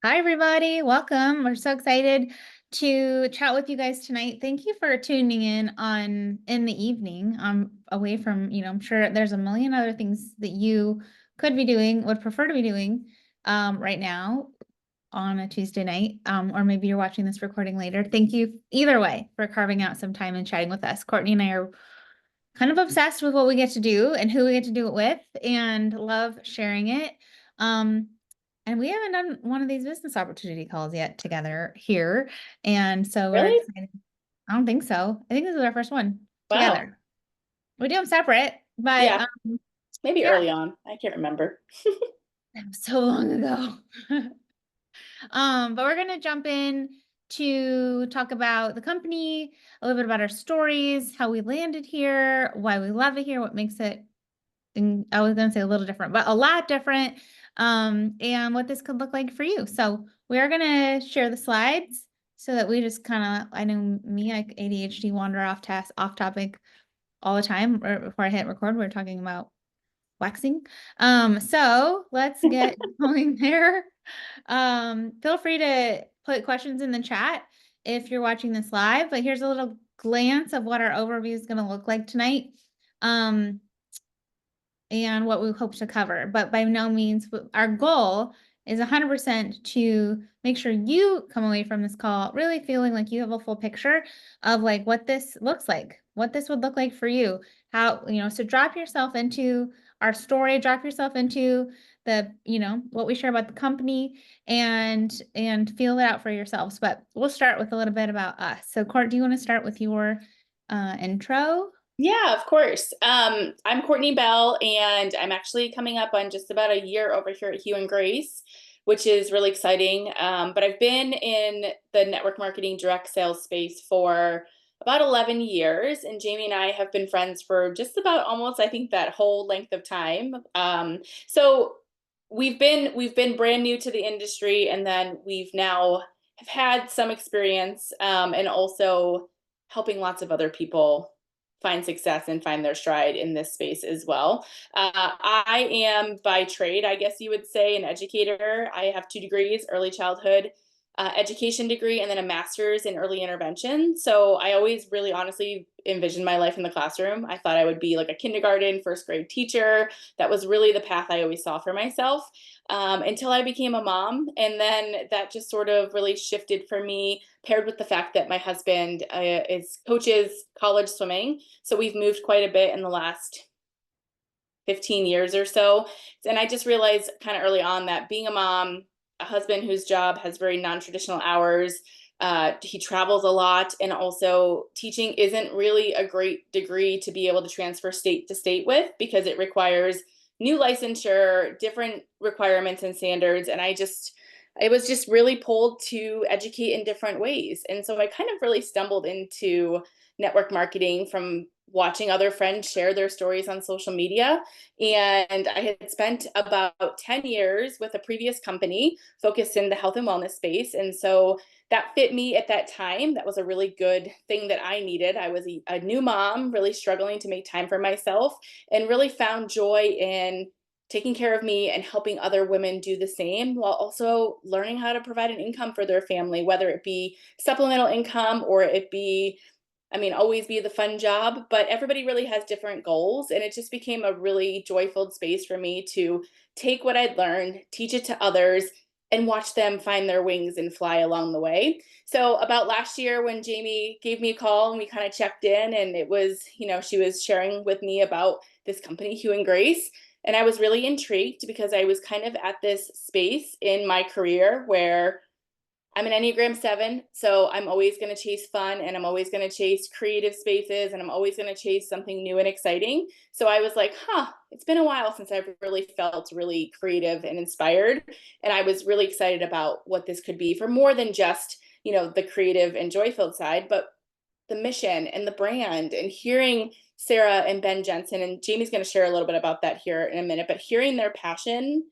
Hi, everybody. Welcome. We're so excited to chat with you guys tonight. Thank you for tuning in the evening. Away from, I'm sure there's a million other things that you could be doing, would prefer to be doing right now on a Tuesday night. Or maybe you're watching this recording later. Thank you either way for carving out some time and chatting with us. Courtney and I are kind of obsessed with what we get to do and who we get to do it with and love sharing it. Um, and we haven't done one of these business opportunity calls yet together here. And so we're Really? excited. I don't think so. I think this is our first one Wow. together. We do them separate, but Yeah, maybe yeah, early on. I can't remember. that was so long ago. But we're gonna jump in to talk about the company, a little bit about our stories, how we landed here, why we love it here, what makes it, and I was gonna say a little different, but a lot different, and what this could look like for you. So we are gonna share the slides so that we just kind of, I know me, like ADHD wander off topic all the time. Right before I hit record, we are talking about waxing. So let's get going there. Feel free to put questions in the chat if you're watching this live, but here's a little glance of what our overview is going to look like tonight. Um, and what we hope to cover. But by no means, our goal is 100% to make sure you come away from this call really feeling like you have a full picture of like what this looks like, what this would look like for you. How, so drop yourself into our story, drop yourself into what we share about the company and feel it out for yourselves. But we'll start with a little bit about us. So Court, do you want to start with your intro? Yeah, of course. I'm Courtney Bell, and I'm actually coming up on just about a year over here at Hugh and Grace, which is really exciting. But I've been in the network marketing direct sales space for about 11 years, and Jamie and I have been friends for just about almost, I think, that whole length of time. So we've been brand new to the industry, and then we've now have had some experience, and also helping lots of other people find success and find their stride in this space as well. I am by trade, I guess you would say, an educator. I have 2 degrees, early childhood education degree, and then a master's in early intervention. So I always really honestly envisioned my life in the classroom. I thought I would be like a kindergarten, first grade teacher. That was really the path I always saw for myself, until I became a mom. And then that just sort of really shifted for me, paired with the fact that my husband coaches college swimming. So we've moved quite a bit in the last 15 years or so. And I just realized kind of early on that being a mom, a husband whose job has very non-traditional hours, he travels a lot, and also teaching isn't really a great degree to be able to transfer state to state with, because it requires new licensure, different requirements and standards. And it was just really pulled to educate in different ways. And so I kind of really stumbled into network marketing from watching other friends share their stories on social media. And I had spent about 10 years with a previous company focused in the health and wellness space. And so that fit me at that time. That was a really good thing that I needed. I was a new mom, really struggling to make time for myself, and really found joy in taking care of me and helping other women do the same, while also learning how to provide an income for their family, whether it be supplemental income or it be, I mean, always be the fun job. But everybody really has different goals. And it just became a really joy filled space for me to take what I'd learned, teach it to others, and watch them find their wings and fly along the way. So, about last year, when Jamie gave me a call and we kind of checked in, and it was, she was sharing with me about this company, Hugh and Grace. And I was really intrigued because I was kind of at this space in my career where I'm an Enneagram 7, so I'm always going to chase fun, and I'm always going to chase creative spaces, and I'm always going to chase something new and exciting. So I was like, it's been a while since I've really felt really creative and inspired. And I was really excited about what this could be for more than just, the creative and joy filled side, but the mission and the brand, and hearing Sarah and Ben Jensen, and Jamie's going to share a little bit about that here in a minute, but hearing their passion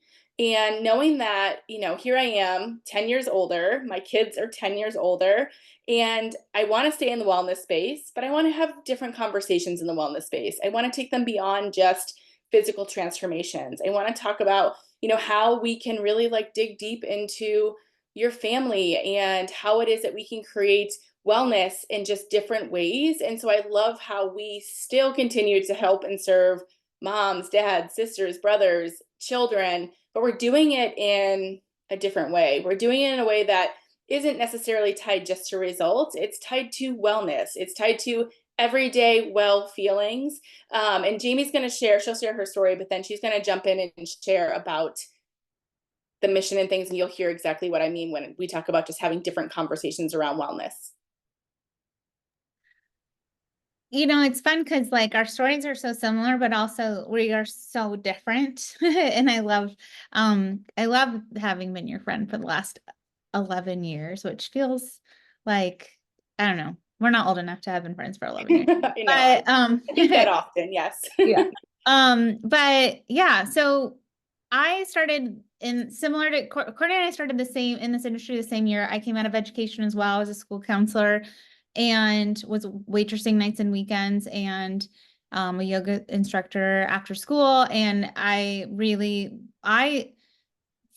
and knowing that, here I am 10 years older, my kids are 10 years older, and I want to stay in the wellness space, but I want to have different conversations in the wellness space. I want to take them beyond just physical transformations. I want to talk about, how we can really like dig deep into your family and how it is that we can create wellness in just different ways. And so I love how we still continue to help and serve moms, dads, sisters, brothers, children, but we're doing it in a different way. We're doing it in a way that isn't necessarily tied just to results. It's tied to wellness. It's tied to everyday well feelings. And Jamie's going to share, she'll share her story, but then she's going to jump in and share about the mission and things. And you'll hear exactly what I mean when we talk about just having different conversations around wellness. You know, it's fun because like our stories are so similar, but also we are so different. And I love having been your friend for the last 11 years, which feels like, I don't know, we're not old enough to have been friends for 11 years. I know. But I think that often, yes. yeah. But yeah, so I started in similar to Courtney and I started the same in this industry the same year. I came out of education as well as a school counselor and was waitressing nights and weekends and a yoga instructor after school. And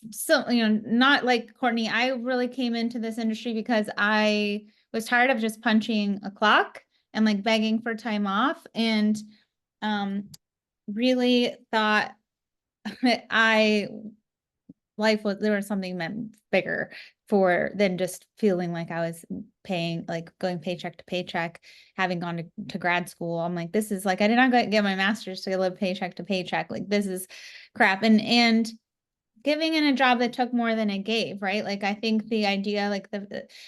so, you know, not like Courtney, I really came into this industry because I was tired of just punching a clock and like begging for time off and really thought there was something meant bigger for than just feeling like I was paying, like going paycheck to paycheck, having gone to grad school. I'm like, this is like, I did not get my master's to live paycheck to paycheck. Like this is crap. And giving in a job that took more than it gave, right? Like I think the idea, like I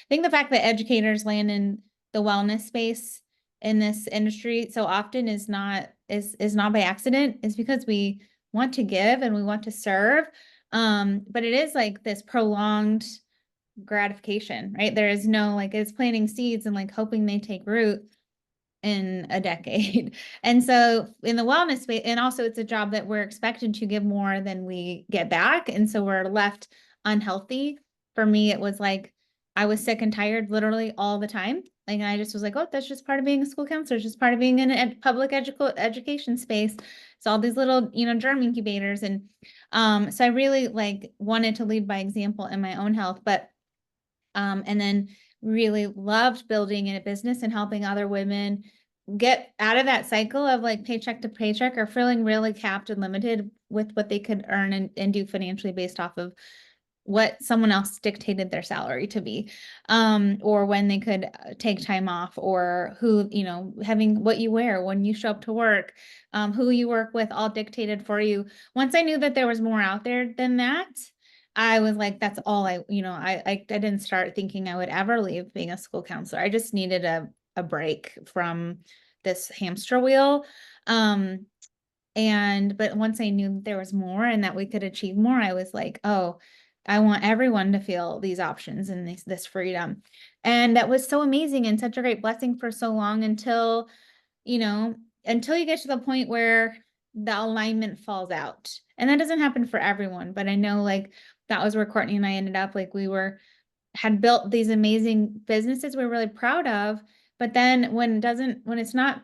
think the fact that educators land in the wellness space in this industry so often is not by accident, is because we want to give and we want to serve. But it is like this prolonged gratification, right? There is no like it's planting seeds and like hoping they take root in a decade. And so in the wellness space, and also it's a job that we're expected to give more than we get back. And so we're left unhealthy. For me, it was like I was sick and tired literally all the time. Like I just was like, oh, that's just part of being a school counselor, it's just part of being in a public education space. It's all these little, you know, germ incubators. And so I really like wanted to lead by example in my own health, but and then really loved building in a business and helping other women get out of that cycle of like paycheck to paycheck or feeling really capped and limited with what they could earn and do financially based off of what someone else dictated their salary to be, or when they could take time off, or who, you know, having what you wear when you show up to work, who you work with, all dictated for you. Once I knew that there was more out there than that, I was like, that's all I didn't start thinking I would ever leave being a school counselor. I just needed a break from this hamster wheel. But once I knew that there was more and that we could achieve more, I was like, oh, I want everyone to feel these options and this freedom. And that was so amazing and such a great blessing for so long until you get to the point where the alignment falls out. And that doesn't happen for everyone, but I know like that was where Courtney and I ended up. Like had built these amazing businesses we're really proud of, but then when it's not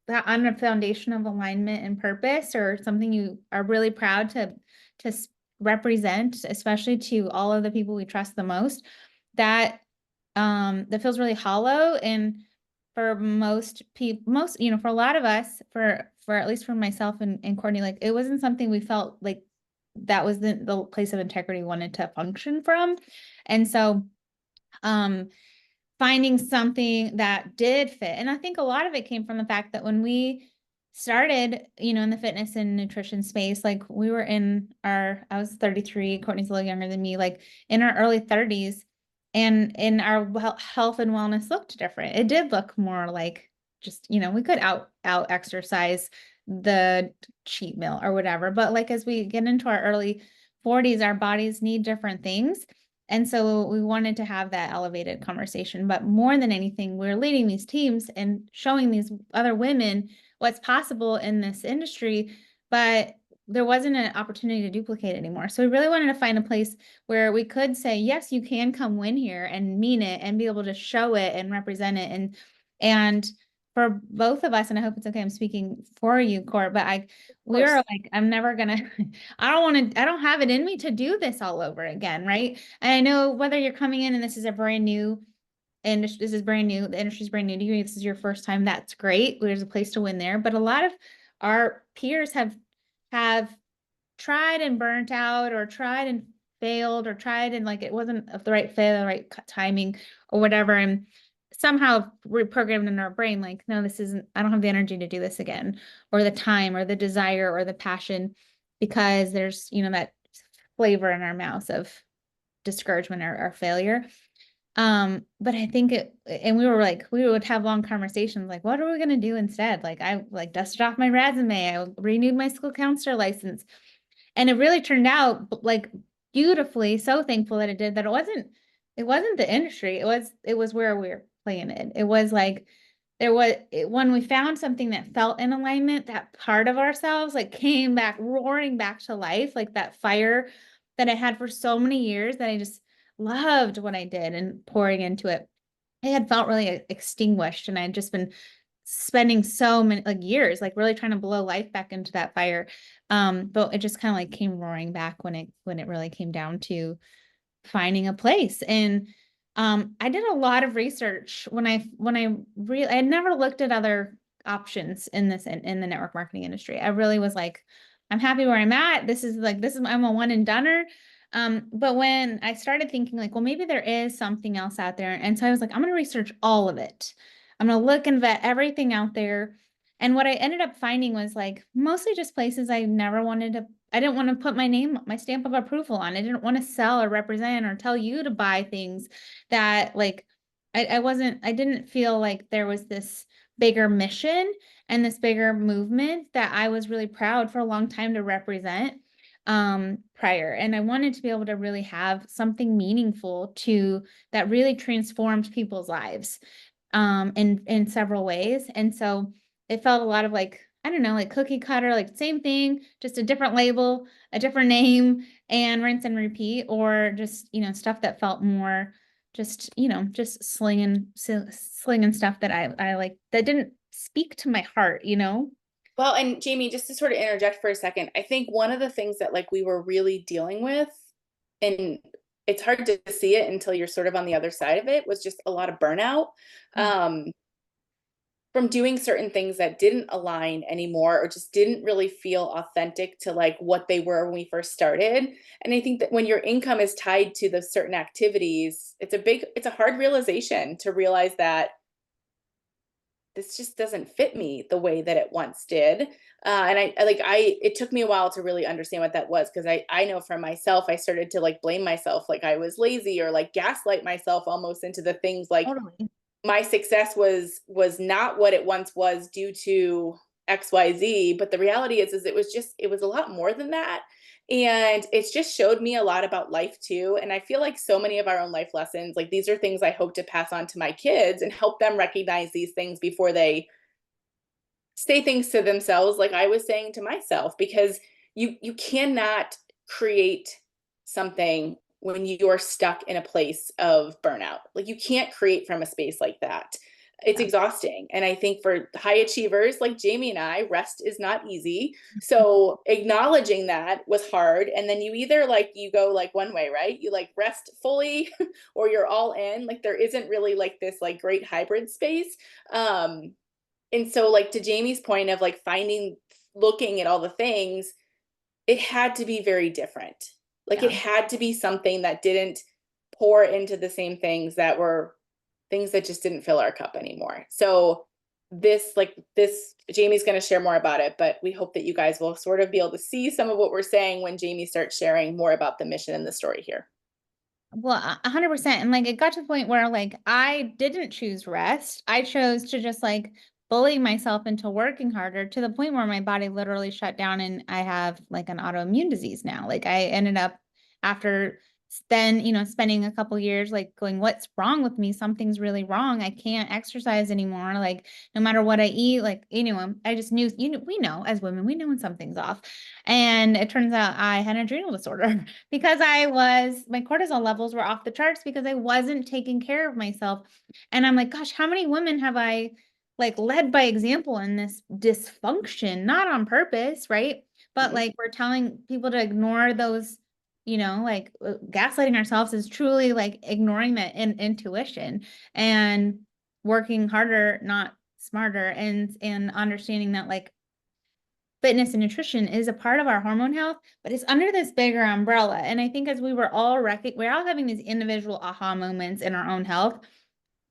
that on a foundation of alignment and purpose or something you are really proud to represent, especially to all of the people we trust the most, that feels really hollow. And for most people, for a lot of us, for at least for myself and Courtney, like it wasn't something we felt like that was the place of integrity we wanted to function from. And so finding something that did fit. And I think a lot of it came from the fact that when we started, in the fitness and nutrition space, like we were I was 33, Courtney's a little younger than me, like in our early 30s, and our health and wellness looked different. It did look more like just, we could out exercise the cheat meal or whatever. But like, as we get into our early 40s, our bodies need different things. And so we wanted to have that elevated conversation. But more than anything, we're leading these teams and showing these other women what's possible in this industry, but there wasn't an opportunity to duplicate anymore. So we really wanted to find a place where we could say, yes, you can come win here and mean it and be able to show it and represent it. And for both of us, and I hope it's okay, I'm speaking for you, Court, but Of we were course. like, I'm never gonna, I don't have it in me to do this all over again, right? And I know whether you're coming in and this is a brand new, and this is brand new, the industry's brand new to you, this is your first time, that's great. There's a place to win there. But a lot of our peers have tried and burnt out, or tried and failed, or tried and like it wasn't of the right fit, the right timing or whatever. And somehow reprogrammed in our brain, like, no, this isn't, I don't have the energy to do this again, or the time, or the desire, or the passion, because there's, that flavor in our mouth of discouragement, or failure. But I think and we would have long conversations like, what are we going to do instead? Like, I like dusted off my resume. I renewed my school counselor license. And it really turned out like beautifully, so thankful that it did, that it wasn't the industry. It was where we were playing it. It was like, when we found something that felt in alignment, that part of ourselves like came back, roaring back to life, like that fire that I had for so many years, that I just loved what I did and pouring into it. I had felt really extinguished, and I had just been spending so many like years like really trying to blow life back into that fire. But it just kind of like came roaring back when it really came down to finding a place. And I did a lot of research I had never looked at other options in the network marketing industry. I really was like, I'm happy where I'm at. I'm a one and doneer. But when I started thinking like, well, maybe there is something else out there. And so I was like, I'm going to research all of it. I'm going to look and vet everything out there. And what I ended up finding was like mostly just places I didn't want to put my stamp of approval on. I didn't want to sell or represent or tell you to buy things that like I didn't feel like there was this bigger mission and this bigger movement that I was really proud for a long time to represent prior. And I wanted to be able to really have something meaningful to that really transformed people's lives in several ways. And so it felt a lot of like, I don't know, like cookie cutter, like same thing, just a different label, a different name, and rinse and repeat, or just, stuff that felt more just slinging stuff that I like, that didn't speak to my heart. Well, and Jamie, just to sort of interject for a second, I think one of the things that like we were really dealing with, and it's hard to see it until you're sort of on the other side of it, was just a lot of burnout. Um, from doing certain things that didn't align anymore, or just didn't really feel authentic to like what they were when we first started. And I think that when your income is tied to the certain activities, it's a hard realization to realize that this just doesn't fit me the way that it once did. And it took me a while to really understand what that was, because I know for myself, I started to like blame myself, like I was lazy, or like gaslight myself almost into the things like Totally. my success was not what it once was due to XYZ. But the reality is it was a lot more than that. And it's just showed me a lot about life too. And I feel like so many of our own life lessons, like these are things I hope to pass on to my kids and help them recognize these things before they say things to themselves, like I was saying to myself, because you cannot create something when you're stuck in a place of burnout. Like you can't create from a space like that. It's Yeah. exhausting. And I think for high achievers like Jamie and I, rest is not easy. So acknowledging that was hard. And then you either like you go like one way, right? You like rest fully or you're all in. Like there isn't really like this like great hybrid space. And so like to Jamie's point of like looking at all the things, it had to be very different. Like it Yeah. had to be something that didn't pour into the same things that were things that just didn't fill our cup anymore. So this Jamie's going to share more about it, but we hope that you guys will sort of be able to see some of what we're saying when Jamie starts sharing more about the mission and the story here. Well, 100%. And like it got to the point where like I didn't choose rest. I chose to just like bully myself into working harder, to the point where my body literally shut down, and I have like an autoimmune disease now. Like I ended up after then, spending a couple years like going, what's wrong with me? Something's really wrong. I can't exercise anymore. Like no matter what I eat, like, I just knew, we know as women, we know when something's off. And it turns out I had an adrenal disorder because my cortisol levels were off the charts because I wasn't taking care of myself. And I'm like, gosh, how many women have I like led by example in this dysfunction, not on purpose, right? But Mhm. like we're telling people to ignore those, like gaslighting ourselves is truly like ignoring that intuition and working harder, not smarter, and understanding that like fitness and nutrition is a part of our hormone health, but it's under this bigger umbrella. And I think as we're all having these individual aha moments in our own health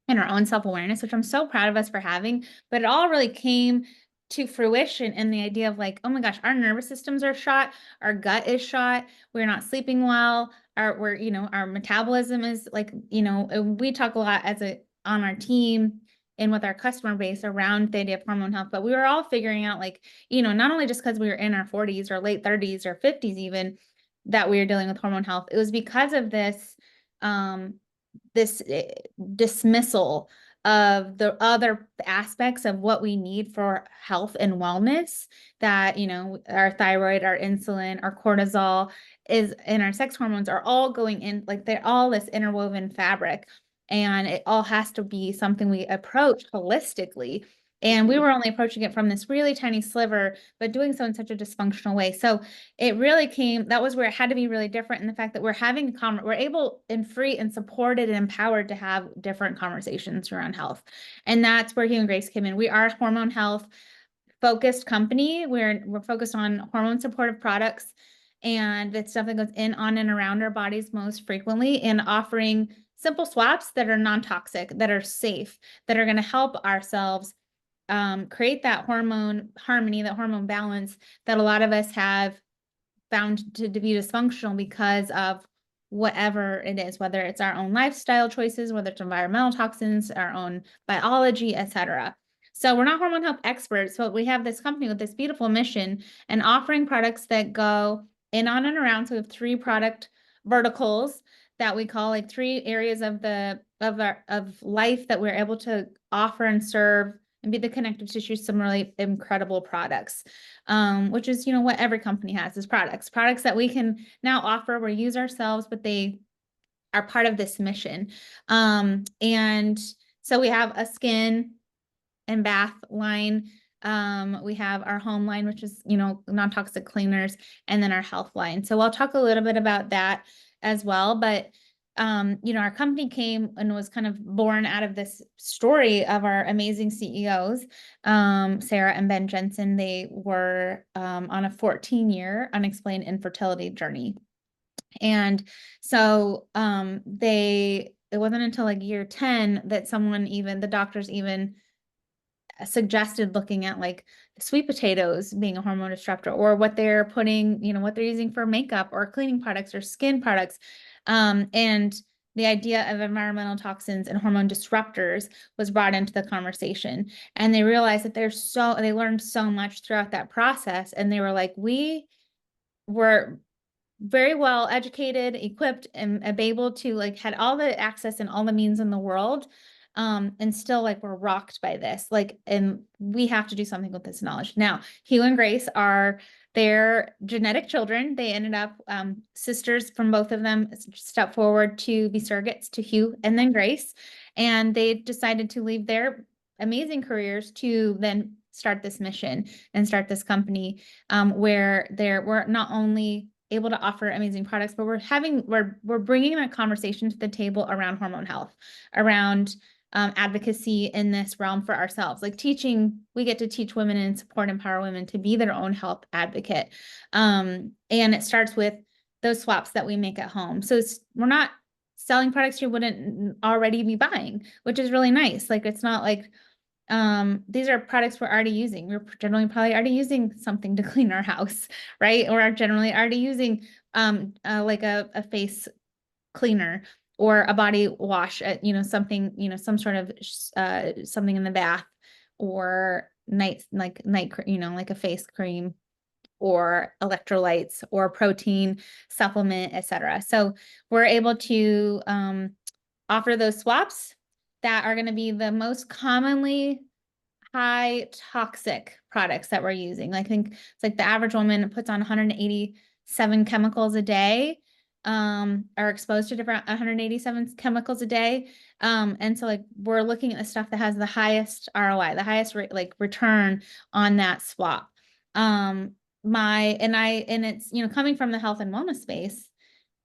and our own self-awareness, which I'm so proud of us for having, but it all really came to fruition in the idea of like, oh my gosh, our nervous systems are shot, our gut is shot, we're not sleeping well, our metabolism is like, we talk a lot on our team and with our customer base around the idea of hormone health, but we were all figuring out like, not only just because we were in our 40s or late 30s or 50s even, that we were dealing with hormone health. It was because of um, this dismissal of the other aspects of what we need for health and wellness, that our thyroid, our insulin, our cortisol is and our sex hormones are all going in, like they're all this interwoven fabric, and it all has to be something we approach holistically. And we Mhm. were only approaching it from this really tiny sliver, but doing so in such a dysfunctional way. So it really that was where it had to be really different in the fact that we're able and free and supported and empowered to have different conversations around health. And that's where Hugh and Grace came in. We are a hormone health focused company. We're focused on hormone supportive products and the stuff that goes in, on, and around our bodies most frequently, and offering simple swaps that are non-toxic, that are safe, that are going to help ourselves create that hormone harmony, that hormone balance that a lot of us have found to be dysfunctional because of whatever it is, whether it's our own lifestyle choices, whether it's environmental toxins, our own biology, etc. So we're not hormone health experts, but we have this company with this beautiful mission and offering products that go in, on, and around. So we have three product verticals that we call like three areas of life that we're able to offer and serve and be the connective tissue to some really incredible products, which is, what every company has is products that we can now offer, we use ourselves, but they are part of this mission. And so we have a skin and bath line. We have our home line, which is, non-toxic cleaners, and then our health line. So I'll talk a little bit about that as well. But our company came and was kind of born out of this story of our amazing CEOs, Sarah and Ben Jensen. They were on a 14-year unexplained infertility journey. And so it wasn't until like year 10 that the doctors even suggested looking at like sweet potatoes being a hormone disruptor, or what they're putting, what they're using for makeup or cleaning products or skin products. And the idea of environmental toxins and hormone disruptors was brought into the conversation. And they realized that they learned so much throughout that process. And they were like, we were very well educated, equipped, and able to like had all the access and all the means in the world. And still like we're rocked by this. Like, and we have to do something with this knowledge. Now, Hugh and Grace are their genetic children. They ended up sisters from both of them stepped forward to be surrogates to Hugh and then Grace. And they decided to leave their amazing careers to then start this mission and start this company, where we're not only able to offer amazing products, but we're bringing that conversation to the table around hormone health, around advocacy in this realm for ourselves. Like we get to teach women and support, empower women to be their own health advocate. And it starts with those swaps that we make at home. So we're not selling products you wouldn't already be buying, which is really nice. Like, it's not like these are products we're already using. We're generally probably already using something to clean our house, right? Or are generally already using like a face cleaner or a body wash, something, some sort of something in the bath, or like a face cream, or electrolytes, or protein supplement, etc. So we're able to offer those swaps that are going to be the most commonly high toxic products that we're using. I think it's like the average woman puts on 187 chemicals a day. are exposed to different 187 chemicals a day. And so like we're looking at the stuff that has the highest ROI, the highest like return on that swap. And it's, you know, coming from the health and wellness space,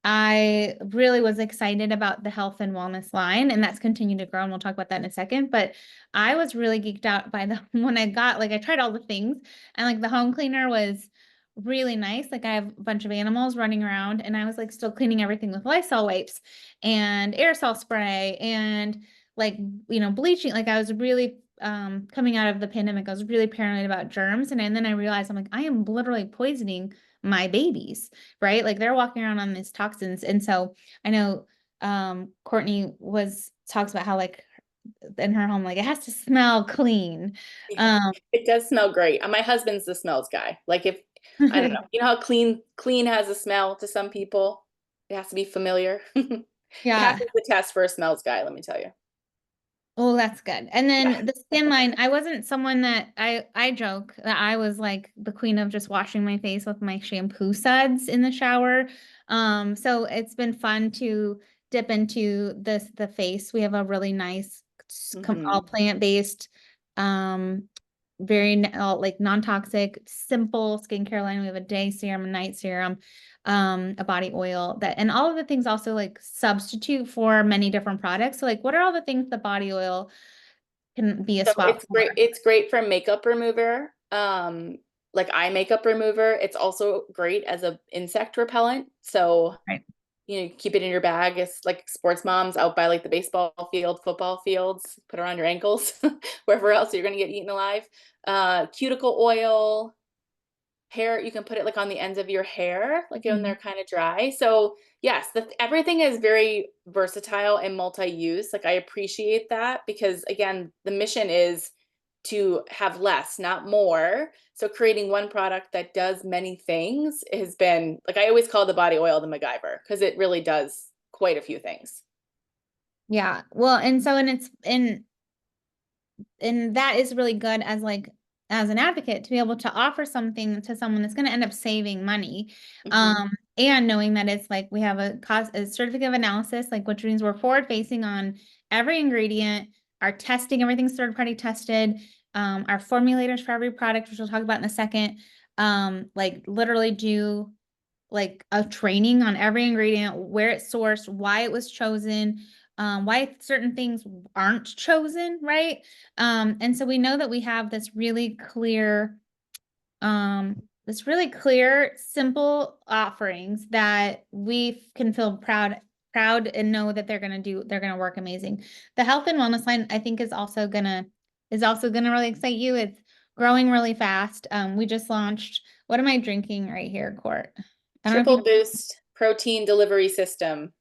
I really was excited about the health and wellness line, and that's continued to grow, and we'll talk about that in a second. But I was really geeked out by the when I got like I tried all the things, and like the home cleaner was really nice. Like I have a bunch of animals running around, and I was like still cleaning everything with Lysol wipes and aerosol spray and like, you know, bleaching. Like I was really coming out of the pandemic, I was really paranoid about germs, and then I realized I'm like I am literally poisoning my babies, right? Like they're walking around on these toxins. And so I know Courtney talks about how like in her home, like it has to smell clean. Um It does smell great. My husband's the smells guy. Like if I don't know, you know how clean has a smell to some people. It has to be familiar. yeah. Passes the test for a smells guy, let me tell you. Oh, that's good. And Yeah. then the skin line, I wasn't someone that I joke that I was like the queen of just washing my face with my shampoo suds in the shower. So it's been fun to dip into the face. We have a really nice all Hmm. plant-based very like non-toxic, simple skincare line. We have a day serum, a night serum, a body oil that, and all of the things also like substitute for many different products. So like, what are all the things the body oil can be a So swap it's for? great. It's great for makeup remover. Like eye makeup remover. It's also great as a insect repellent. So, Right. you know, keep it in your bag. It's like sports moms out by like the baseball field, football fields, put it around your ankles, wherever else you're gonna get eaten alive. Cuticle oil, hair, you can put it like on the ends of your hair, like when they're Mhm. kind of dry. So yes, everything is very versatile and multi-use. Like I appreciate that because again, the mission is to have less, not more. So creating one product that does many things has been like I always call the body oil the MacGyver because it really does quite a few things. Yeah. Well, and so, and that is really good as like as an advocate to be able to offer something to someone that's going to end up saving money, Hmm. and knowing that it's like we have a certificate of analysis, like which means we're forward facing on every ingredient, our testing, everything's third party tested, our formulators for every product, which we'll talk about in a second, like literally do like a training on every ingredient, where it's sourced, why it was chosen, why certain things aren't chosen, right? And so we know that we have this really clear, simple offerings that we can feel proud and know that they're gonna work amazing. The health and wellness line, I think, is also gonna really excite you. It's growing really fast. We just launched, what am I drinking right here, Court? I don't know if you Triple boost protein delivery system.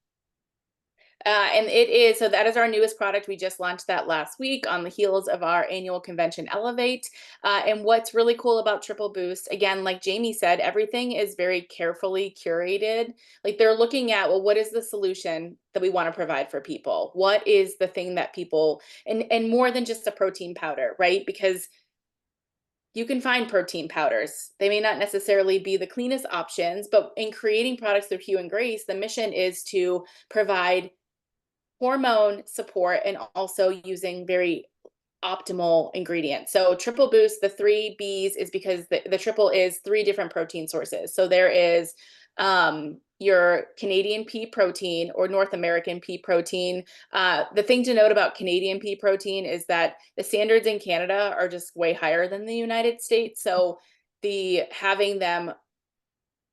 And it is, so that is our newest product. We just launched that last week on the heels of our annual convention Elevate. And what's really cool about Triple Boost, again, like Jamie said, everything is very carefully curated. Like they're looking at, well, what is the solution that we want to provide for people? What is the thing that people, and more than just a protein powder, right? Because you can find protein powders. They may not necessarily be the cleanest options, but in creating products through Hugh and Grace, the mission is to provide hormone support and also using very optimal ingredients. So triple boost, the three B's is because the triple is three different protein sources. So there is your Canadian pea protein or North American pea protein. The thing to note about Canadian pea protein is that the standards in Canada are just way higher than the United States. So the having them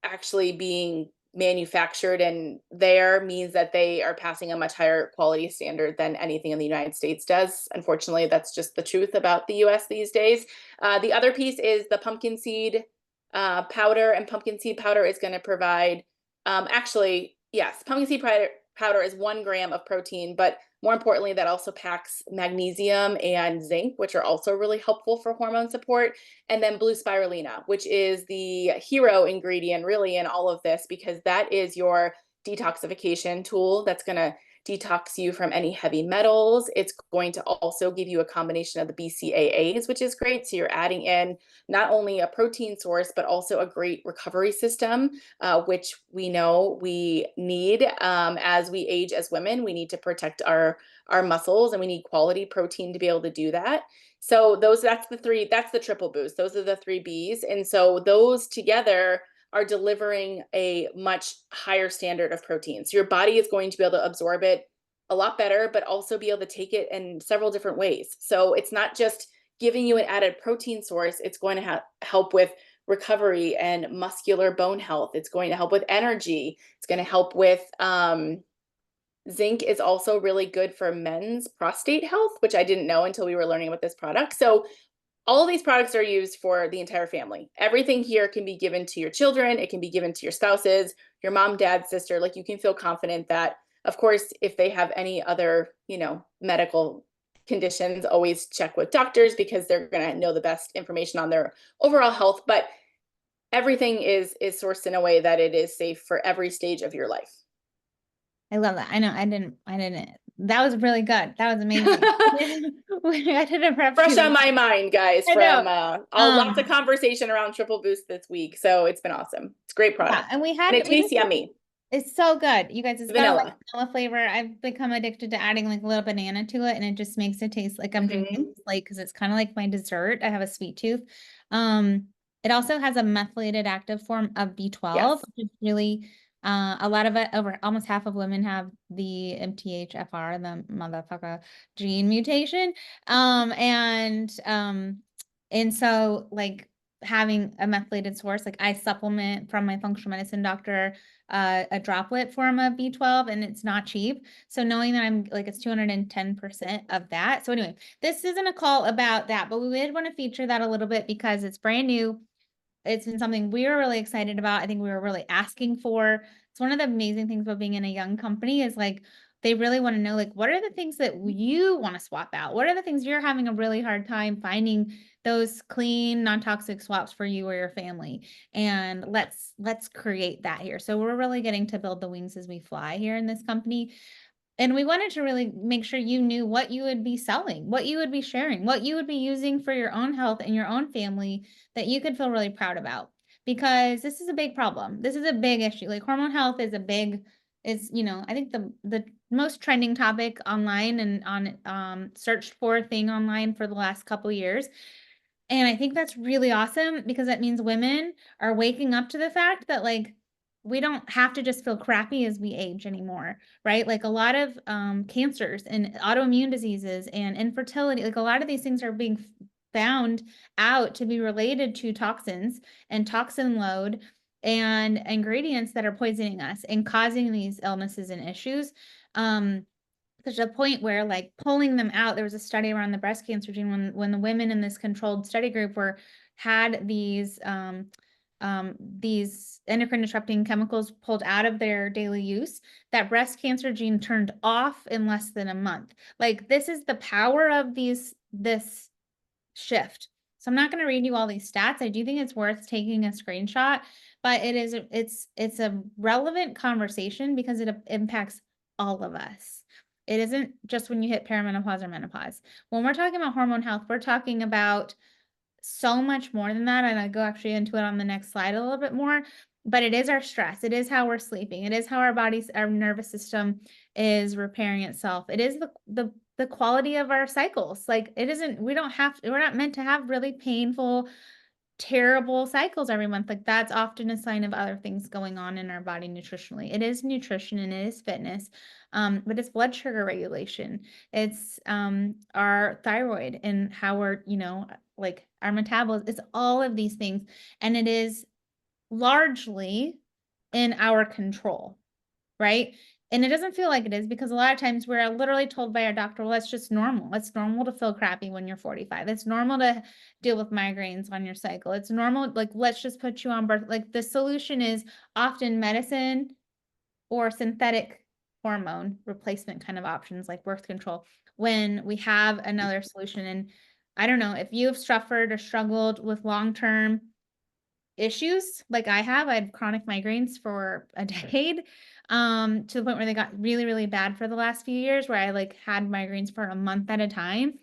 actually being manufactured and there means that they are passing a much higher quality standard than anything in the United States does. Unfortunately, that's just the truth about the US these days. The other piece is the pumpkin seed powder, and pumpkin seed powder is going to provide, actually, yes, pumpkin seed powder is 1 gram of protein, but more importantly, that also packs magnesium and zinc, which are also really helpful for hormone support. And then blue spirulina, which is the hero ingredient really in all of this, because that is your detoxification tool that's going to detox you from any heavy metals. It's going to also give you a combination of the BCAAs, which is great. So you're adding in not only a protein source, but also a great recovery system, which we know we need as we age as women. We need to protect our muscles, and we need quality protein to be able to do that. So that's the triple boost. Those are the 3 Bs. And so those together are delivering a much higher standard of protein. So your body is going to be able to absorb it a lot better, but also be able to take it in several different ways. So it's not just giving you an added protein source, it's going to help with recovery and muscular bone health. It's going to help with energy. It's going to help with zinc is also really good for men's prostate health, which I didn't know until we were learning about this product. So all of these products are used for the entire family. Everything here can be given to your children. It can be given to your spouses, your mom, dad, sister. Like, you can feel confident that, of course, if they have any other, medical conditions, always check with doctors, because they're going to know the best information on their overall health. But everything is sourced in a way that it is safe for every stage of your life. I love that. I know I didn't, that was really good. That was amazing. I didn't prep Fresh you. on my mind, guys, I know. from lots of conversation around Triple Boost this week. So it's been awesome. It's a great Yeah, product. and And it tastes yummy. It's so good. You guys, it's got a Vanilla. vanilla flavor. I've become addicted to adding like a little banana to it, and it just makes it taste like I'm drinking, like, because it's kind of like my dessert. I have a sweet tooth. It also has a methylated active form of B12, Yes. which is really a lot of it, over almost half of women have the MTHFR, the motherfucker gene mutation. And so like having a methylated source, like I supplement from my functional medicine doctor a droplet form of B12, and it's not cheap. So knowing that I'm like, it's 210% of that. So anyway, this isn't a call about that, but we did want to feature that a little bit because it's brand new. It's been something we were really excited about. I think we were really asking for. It's one of the amazing things about being in a young company is like, they really want to know, like, what are the things that you want to swap out? What are the things you're having a really hard time finding those clean, non-toxic swaps for you or your family? And let's create that here. So we're really getting to build the wings as we fly here in this company. And we wanted to really make sure you knew what you would be selling, what you would be sharing, what you would be using for your own health and your own family that you could feel really proud about. Because this is a big problem. This is a big issue. Like, hormone health is I think the most trending topic online and on searched for thing online for the last couple years. And I think that's really awesome because that means women are waking up to the fact that, like, we don't have to just feel crappy as we age anymore, right? Like, a lot of cancers and autoimmune diseases and infertility, like a lot of these things are being found out to be related to toxins and toxin load and ingredients that are poisoning us and causing these illnesses and issues. There's a point where, like, pulling them out, there was a study around the breast cancer gene when the women in this controlled study group had these endocrine disrupting chemicals pulled out of their daily use, that breast cancer gene turned off in less than a month. Like, this is the power of this shift. So I'm not going to read you all these stats. I do think it's worth taking a screenshot, but it's a relevant conversation because it impacts all of us. It isn't just when you hit perimenopause or menopause. When we're talking about hormone health, we're talking about so much more than that. And I go actually into it on the next slide a little bit more, but it is our stress. It is how we're sleeping. It is how our nervous system is repairing itself. It is the quality of our cycles. Like, we're not meant to have really painful, terrible cycles every month. Like, that's often a sign of other things going on in our body nutritionally. It is nutrition and it is fitness. But it's blood sugar regulation. It's our thyroid and how we're, like, our metabolism. It's all of these things. And it is largely in our control, right? And it doesn't feel like it is, because a lot of times we're literally told by our doctor, well, that's just normal. It's normal to feel crappy when you're 45. It's normal to deal with migraines on your cycle. It's normal. Like, let's just put you on birth. Like, the solution is often medicine or synthetic hormone replacement kind of options like birth control when we have another solution. And I don't know if you have suffered or struggled with long-term issues like I have. I had chronic migraines for a decade, to the point where they got really, really bad for the last few years, where I like had migraines for a month at a time.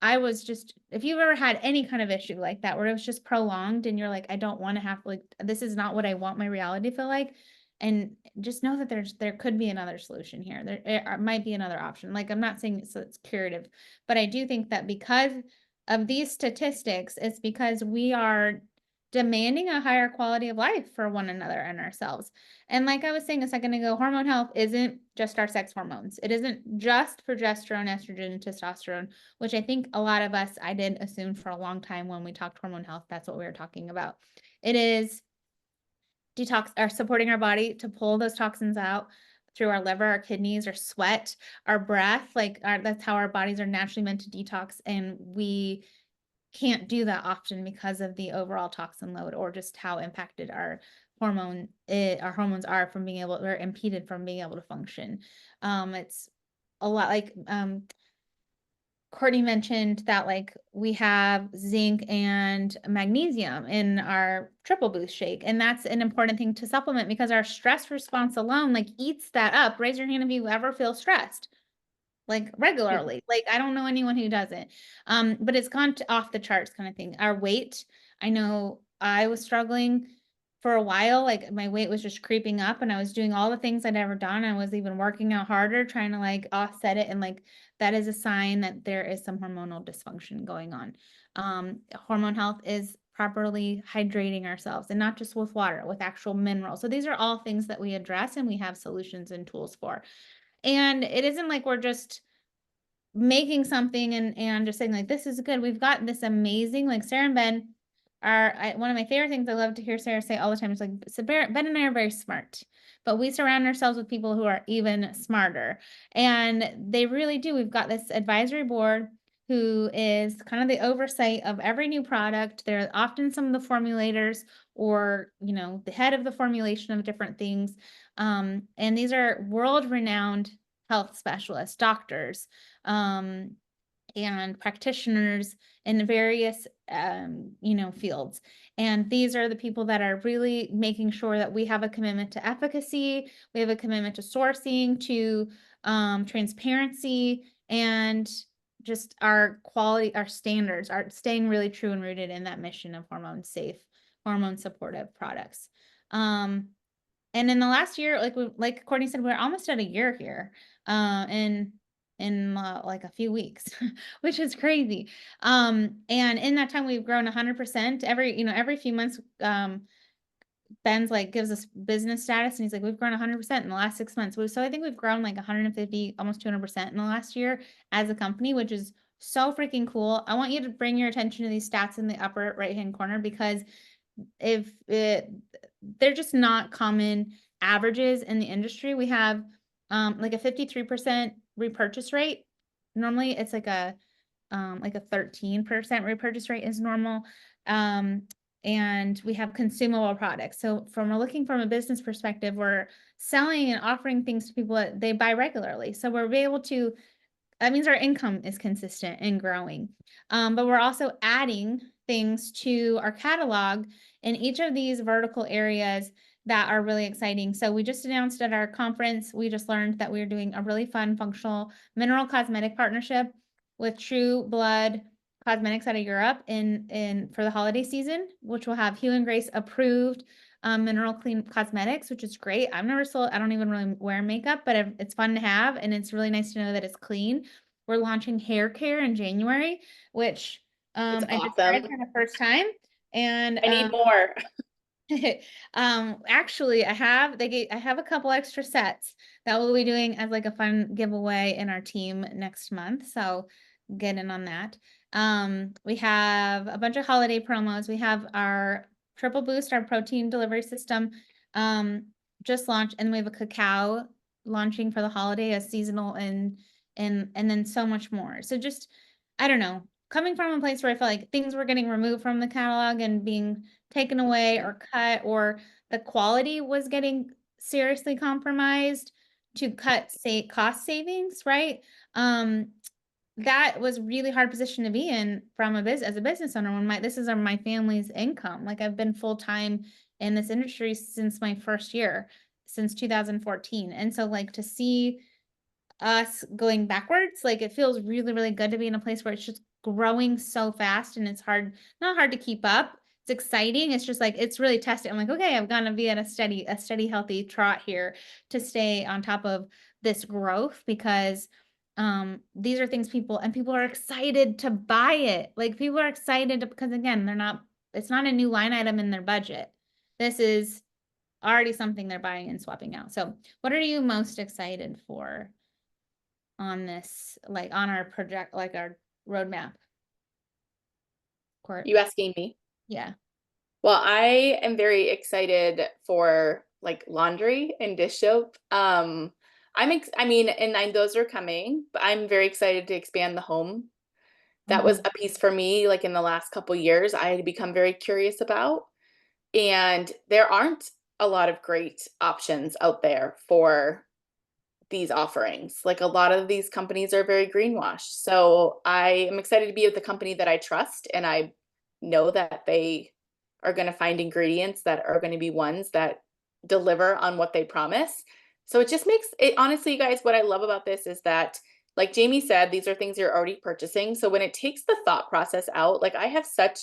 I was just, if you've ever had any kind of issue like that where it was just prolonged and you're like, I don't want to have, like, this is not what I want my reality to feel like. And just know that there could be another solution here. Might be another option. Like, I'm not saying it's curative, but I do think that because of these statistics, it's because we are demanding a higher quality of life for one another and ourselves. And like I was saying a second ago, hormone health isn't just our sex hormones. It isn't just progesterone, estrogen, testosterone, which I think a lot of us, I did assume for a long time when we talked hormone health, that's what we were talking about. It is detox or supporting our body to pull those toxins out through our liver, our kidneys, our sweat, our breath. That's how our bodies are naturally meant to detox. And we can't do that often because of the overall toxin load or just how impacted our hormones are from being able or impeded from being able to function. It's a lot like Courtney mentioned that like we have zinc and magnesium in our triple boost shake. And that's an important thing to supplement because our stress response alone like eats that up. Raise your hand if you ever feel stressed like regularly. Like I don't know anyone who doesn't. But it's gone off the charts kind of thing. Our weight, I know I was struggling for a while. Like my weight was just creeping up and I was doing all the things I'd ever done. I was even working out harder, trying to like offset it. And like that is a sign that there is some hormonal dysfunction going on. Hormone health is properly hydrating ourselves and not just with water, with actual minerals. So these are all things that we address and we have solutions and tools for. And it isn't like we're just making something and just saying like this is good. We've got this amazing like Sarah and Ben one of my favorite things I love to hear Sarah say all the time is like so Ben and I are very smart, but we surround ourselves with people who are even smarter. And they really do. We've got this advisory board who is kind of the oversight of every new product. They're often some of the formulators or, the head of the formulation of different things. And these are world-renowned health specialists, doctors, um, and practitioners in various fields. And these are the people that are really making sure that we have a commitment to efficacy, we have a commitment to sourcing, to transparency, and just our quality, our standards are staying really true and rooted in that mission of hormone safe, hormone supportive products. And in the last year, like Courtney said, we're almost at a year here, in like a few weeks, which is crazy. And in that time, we've grown 100%. Every few months, Ben's like gives us business status, and he's like, we've grown 100% in the last 6 months. So I think we've grown like 150, almost 200% in the last year as a company, which is so freaking cool. I want you to bring your attention to these stats in the upper right hand corner because they're just not common averages in the industry. We have like a 53% repurchase rate. Normally it's like a 13% repurchase rate is normal. And we have consumable products. So looking from a business perspective, we're selling and offering things to people that they buy regularly. So we're able to, that means our income is consistent and growing. But we're also adding things to our catalog in each of these vertical areas that are really exciting. So we just announced at our conference, we just learned that we're doing a really fun functional mineral cosmetic partnership with True Blood Cosmetics out of Europe for the holiday season, which will have Hugh and Grace approved mineral clean cosmetics, which is great. I don't even really wear makeup, but it's fun to have. And it's really nice to know that it's clean. We're launching hair care in January, which It's I just tried awesome. for the first time. And I need more. actually I have a couple extra sets that we'll be doing as like a fun giveaway in our team next month. So get in on that. We have a bunch of holiday promos. We have our Triple Boost, our protein delivery system, just launched, and we have a cacao launching for the holiday as seasonal and then so much more. So just, I don't know, coming from a place where I felt like things were getting removed from the catalog and being taken away or cut, or the quality was getting seriously compromised to cut cost savings, right? that was really hard position to be in from a business as a business owner when this is my family's income. Like I've been full-time in this industry since my first year, since 2014. And so like to see us going backwards, like it feels really, really good to be in a place where it's just growing so fast and it's not hard to keep up. It's exciting. It's just like, it's really testing. I'm like, okay, I'm gonna be at a steady, healthy trot here to stay on top of this growth because these are things people are excited to buy it. Like people are excited because again, it's not a new line item in their budget. This is already something they're buying and swapping out. So what are you most excited for on this, like on our project, like our roadmap? Court. You asking me? Yeah. Well, I am very excited for like laundry and dish soap. I mean, those are coming, but I'm very excited to expand the home. That was a piece for me, like in the last couple years, I had become very curious about. And there aren't a lot of great options out there for these offerings. Like a lot of these companies are very greenwashed. So I am excited to be with the company that I trust and I know that they are going to find ingredients that are going to be ones that deliver on what they promise. So it just makes it honestly, you guys, what I love about this is that, like Jamie said, these are things you're already purchasing. So when it takes the thought process out, like I have such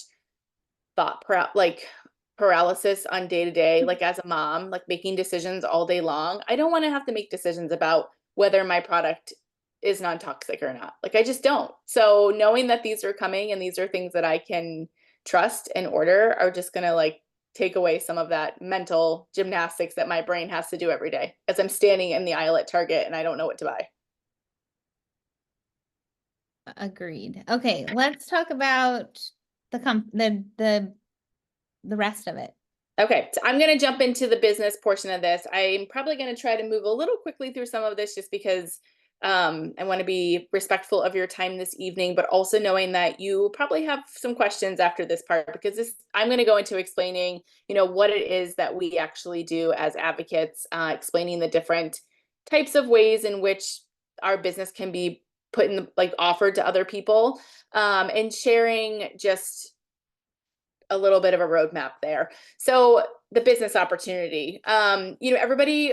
like paralysis on day to day, like as a mom, like making decisions all day long. I don't want to have to make decisions about whether my product is non-toxic or not. Like I just don't. So knowing that these are coming and these are things that I can trust and order are just going to like take away some of that mental gymnastics that my brain has to do every day as I'm standing in the aisle at Target and I don't know what to buy. Agreed. Okay, let's talk about the rest of it. Okay, so I'm going to jump into the business portion of this. I'm probably going to try to move a little quickly through some of this just because I want to be respectful of your time this evening, but also knowing that you probably have some questions after this part because I'm going to go into explaining, what it is that we actually do as advocates, explaining the different types of ways in which our business can be put in like offered to other people, and sharing just a little bit of a roadmap there. So the business opportunity, everybody,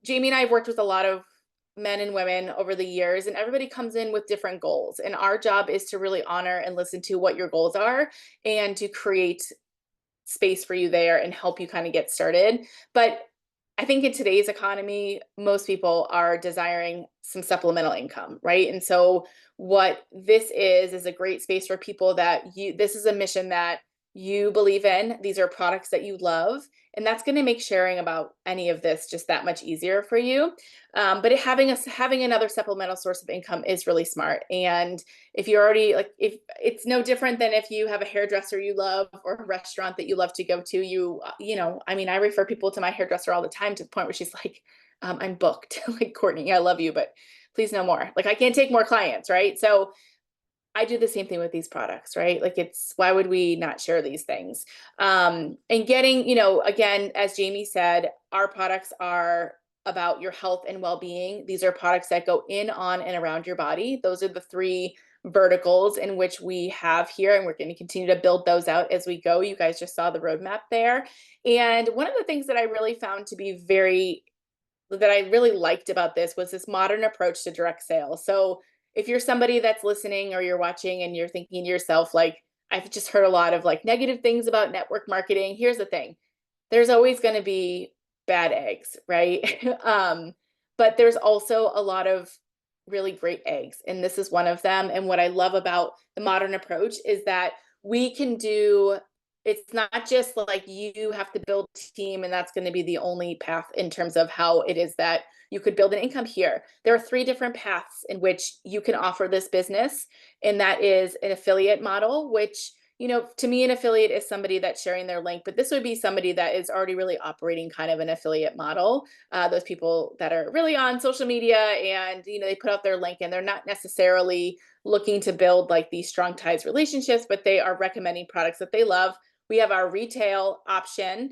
Jamie and I have worked with a lot of men and women over the years, and everybody comes in with different goals. And our job is to really honor and listen to what your goals are and to create space for you there and help you kind of get started. But I think in today's economy, most people are desiring some supplemental income, right? And so what this is a great space for people that this is a mission that you believe in. These are products that you love. And that's going to make sharing about any of this just that much easier for you. But having another supplemental source of income is really smart. And if you're already if it's no different than if you have a hairdresser you love or a restaurant that you love to go to, I refer people to my hairdresser all the time to the point where she's like, I'm booked. Like, Courtney, I love you, but please no more. Like, I can't take more clients, right? So I do the same thing with these products, right? Like why would we not share these things? And getting, again, as Jamie said, our products are about your health and well-being. These are products that go in, on, and around your body. Those are the three verticals in which we have here, and we're going to continue to build those out as we go. You guys just saw the roadmap there. And one of the things that I really found to be that I really liked about this was this modern approach to direct sales. So if you're somebody that's listening or you're watching and you're thinking to yourself, like, I've just heard a lot of like negative things about network marketing. Here's the thing. There's always going to be bad eggs, right? But there's also a lot of really great eggs. And this is one of them. And what I love about the modern approach is that it's not just like you have to build a team and that's going to be the only path in terms of how it is that you could build an income here. There are three different paths in which you can offer this business. And that is an affiliate model, which, to me, an affiliate is somebody that's sharing their link, but this would be somebody that is already really operating kind of an affiliate model. Those people that are really on social media and, they put out their link and they're not necessarily looking to build like these strong ties relationships, but they are recommending products that they love. We have our retail option,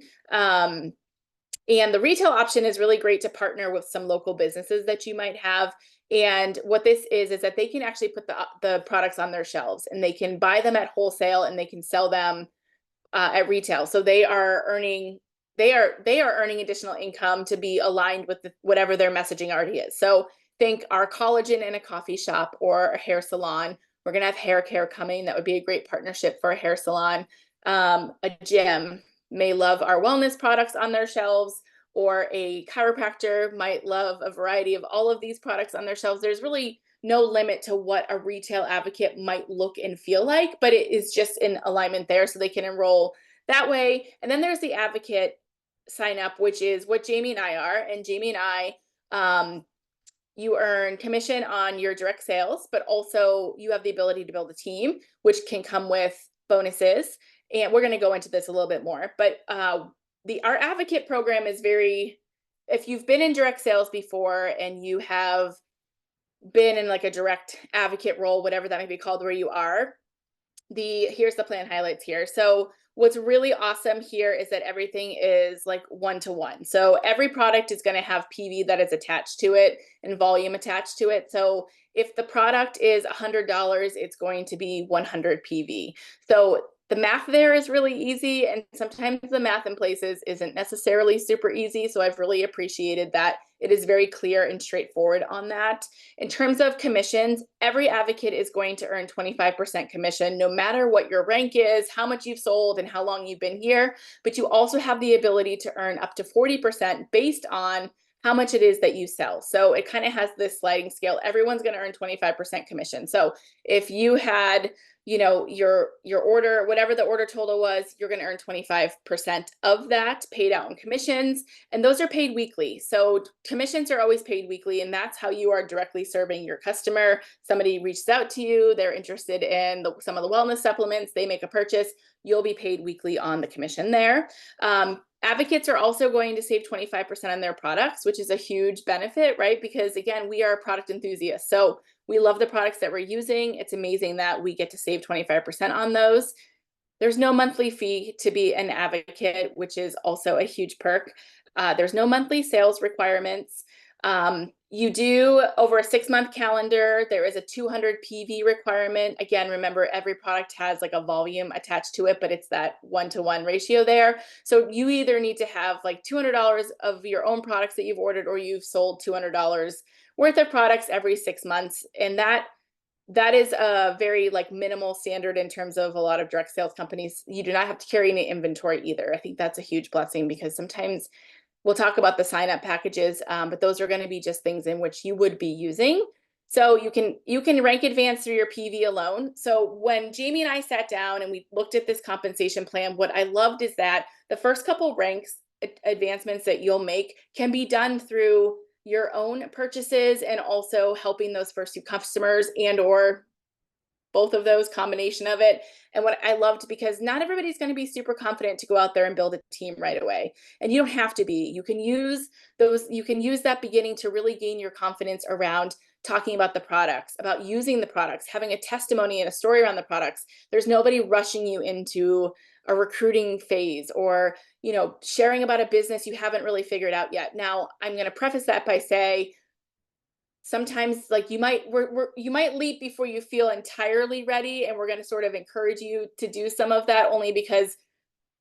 And the retail option is really great to partner with some local businesses that you might have. And what this is that they can actually put the products on their shelves, and they can buy them at wholesale, and they can sell them at retail. So they are earning additional income to be aligned with whatever their messaging already is. So think our collagen in a coffee shop or a hair salon. We're gonna have hair care coming. That would be a great partnership for a hair salon. A gym may love our wellness products on their shelves, or a chiropractor might love a variety of all of these products on their shelves. There's really no limit to what a retail advocate might look and feel like, but it is just in alignment there, so they can enroll that way. And then there's the advocate sign up, which is what Jamie and I are. And Jamie and I, you earn commission on your direct sales, but also you have the ability to build a team, which can come with bonuses. And we're going to go into this a little bit more, but our advocate program is if you've been in direct sales before and you have been in like a direct advocate role, whatever that may be called, where you are, here's the plan highlights here. So what's really awesome here is that everything is like one-to-one. So every product is going to have PV that is attached to it and volume attached to it. So if the product is $100, it's going to be 100 PV. So the math there is really easy, and sometimes the math in places isn't necessarily super easy. So I've really appreciated that it is very clear and straightforward on that. In terms of commissions, every advocate is going to earn 25% commission, no matter what your rank is, how much you've sold, and how long you've been here. But you also have the ability to earn up to 40% based on how much it is that you sell. So it kind of has this sliding scale. Everyone's going to earn 25% commission. So if you had, your order, whatever the order total was, you're going to earn 25% of that paid out in commissions. And those are paid weekly. So commissions are always paid weekly, and that's how you are directly serving your customer. Somebody reaches out to you, they're interested in some of the wellness supplements, they make a purchase, you'll be paid weekly on the commission there. Advocates are also going to save 25% on their products, which is a huge benefit, right? Because again, we are product enthusiasts. So we love the products that we're using. It's amazing that we get to save 25% on those. There's no monthly fee to be an advocate, which is also a huge perk. There's no monthly sales requirements. You do over a 6-month calendar, there is a 200 PV requirement. Again, remember, every product has like a volume attached to it, but it's that 1-to-1 ratio there. So you either need to have like $200 of your own products that you've ordered, or you've sold $200 worth of products every 6 months. And that is a very like minimal standard in terms of a lot of direct sales companies. You do not have to carry any inventory either. I think that's a huge blessing, because sometimes we'll talk about the sign up packages, but those are going to be just things in which you would be using. So you can rank advance through your PV alone. So when Jamie and I sat down and we looked at this compensation plan, what I loved is that the first couple ranks advancements that you'll make can be done through your own purchases, and also helping those first 2 customers, and or both of those, combination of it. And what I loved, because not everybody's going to be super confident to go out there and build a team right away. And you don't have to be. You can use that beginning to really gain your confidence around talking about the products, about using the products, having a testimony and a story around the products. There's nobody rushing you into a recruiting phase, or sharing about a business you haven't really figured out yet. Now, I'm going to preface that by saying, sometimes like you might leap before you feel entirely ready, and we're going to sort of encourage you to do some of that, only because,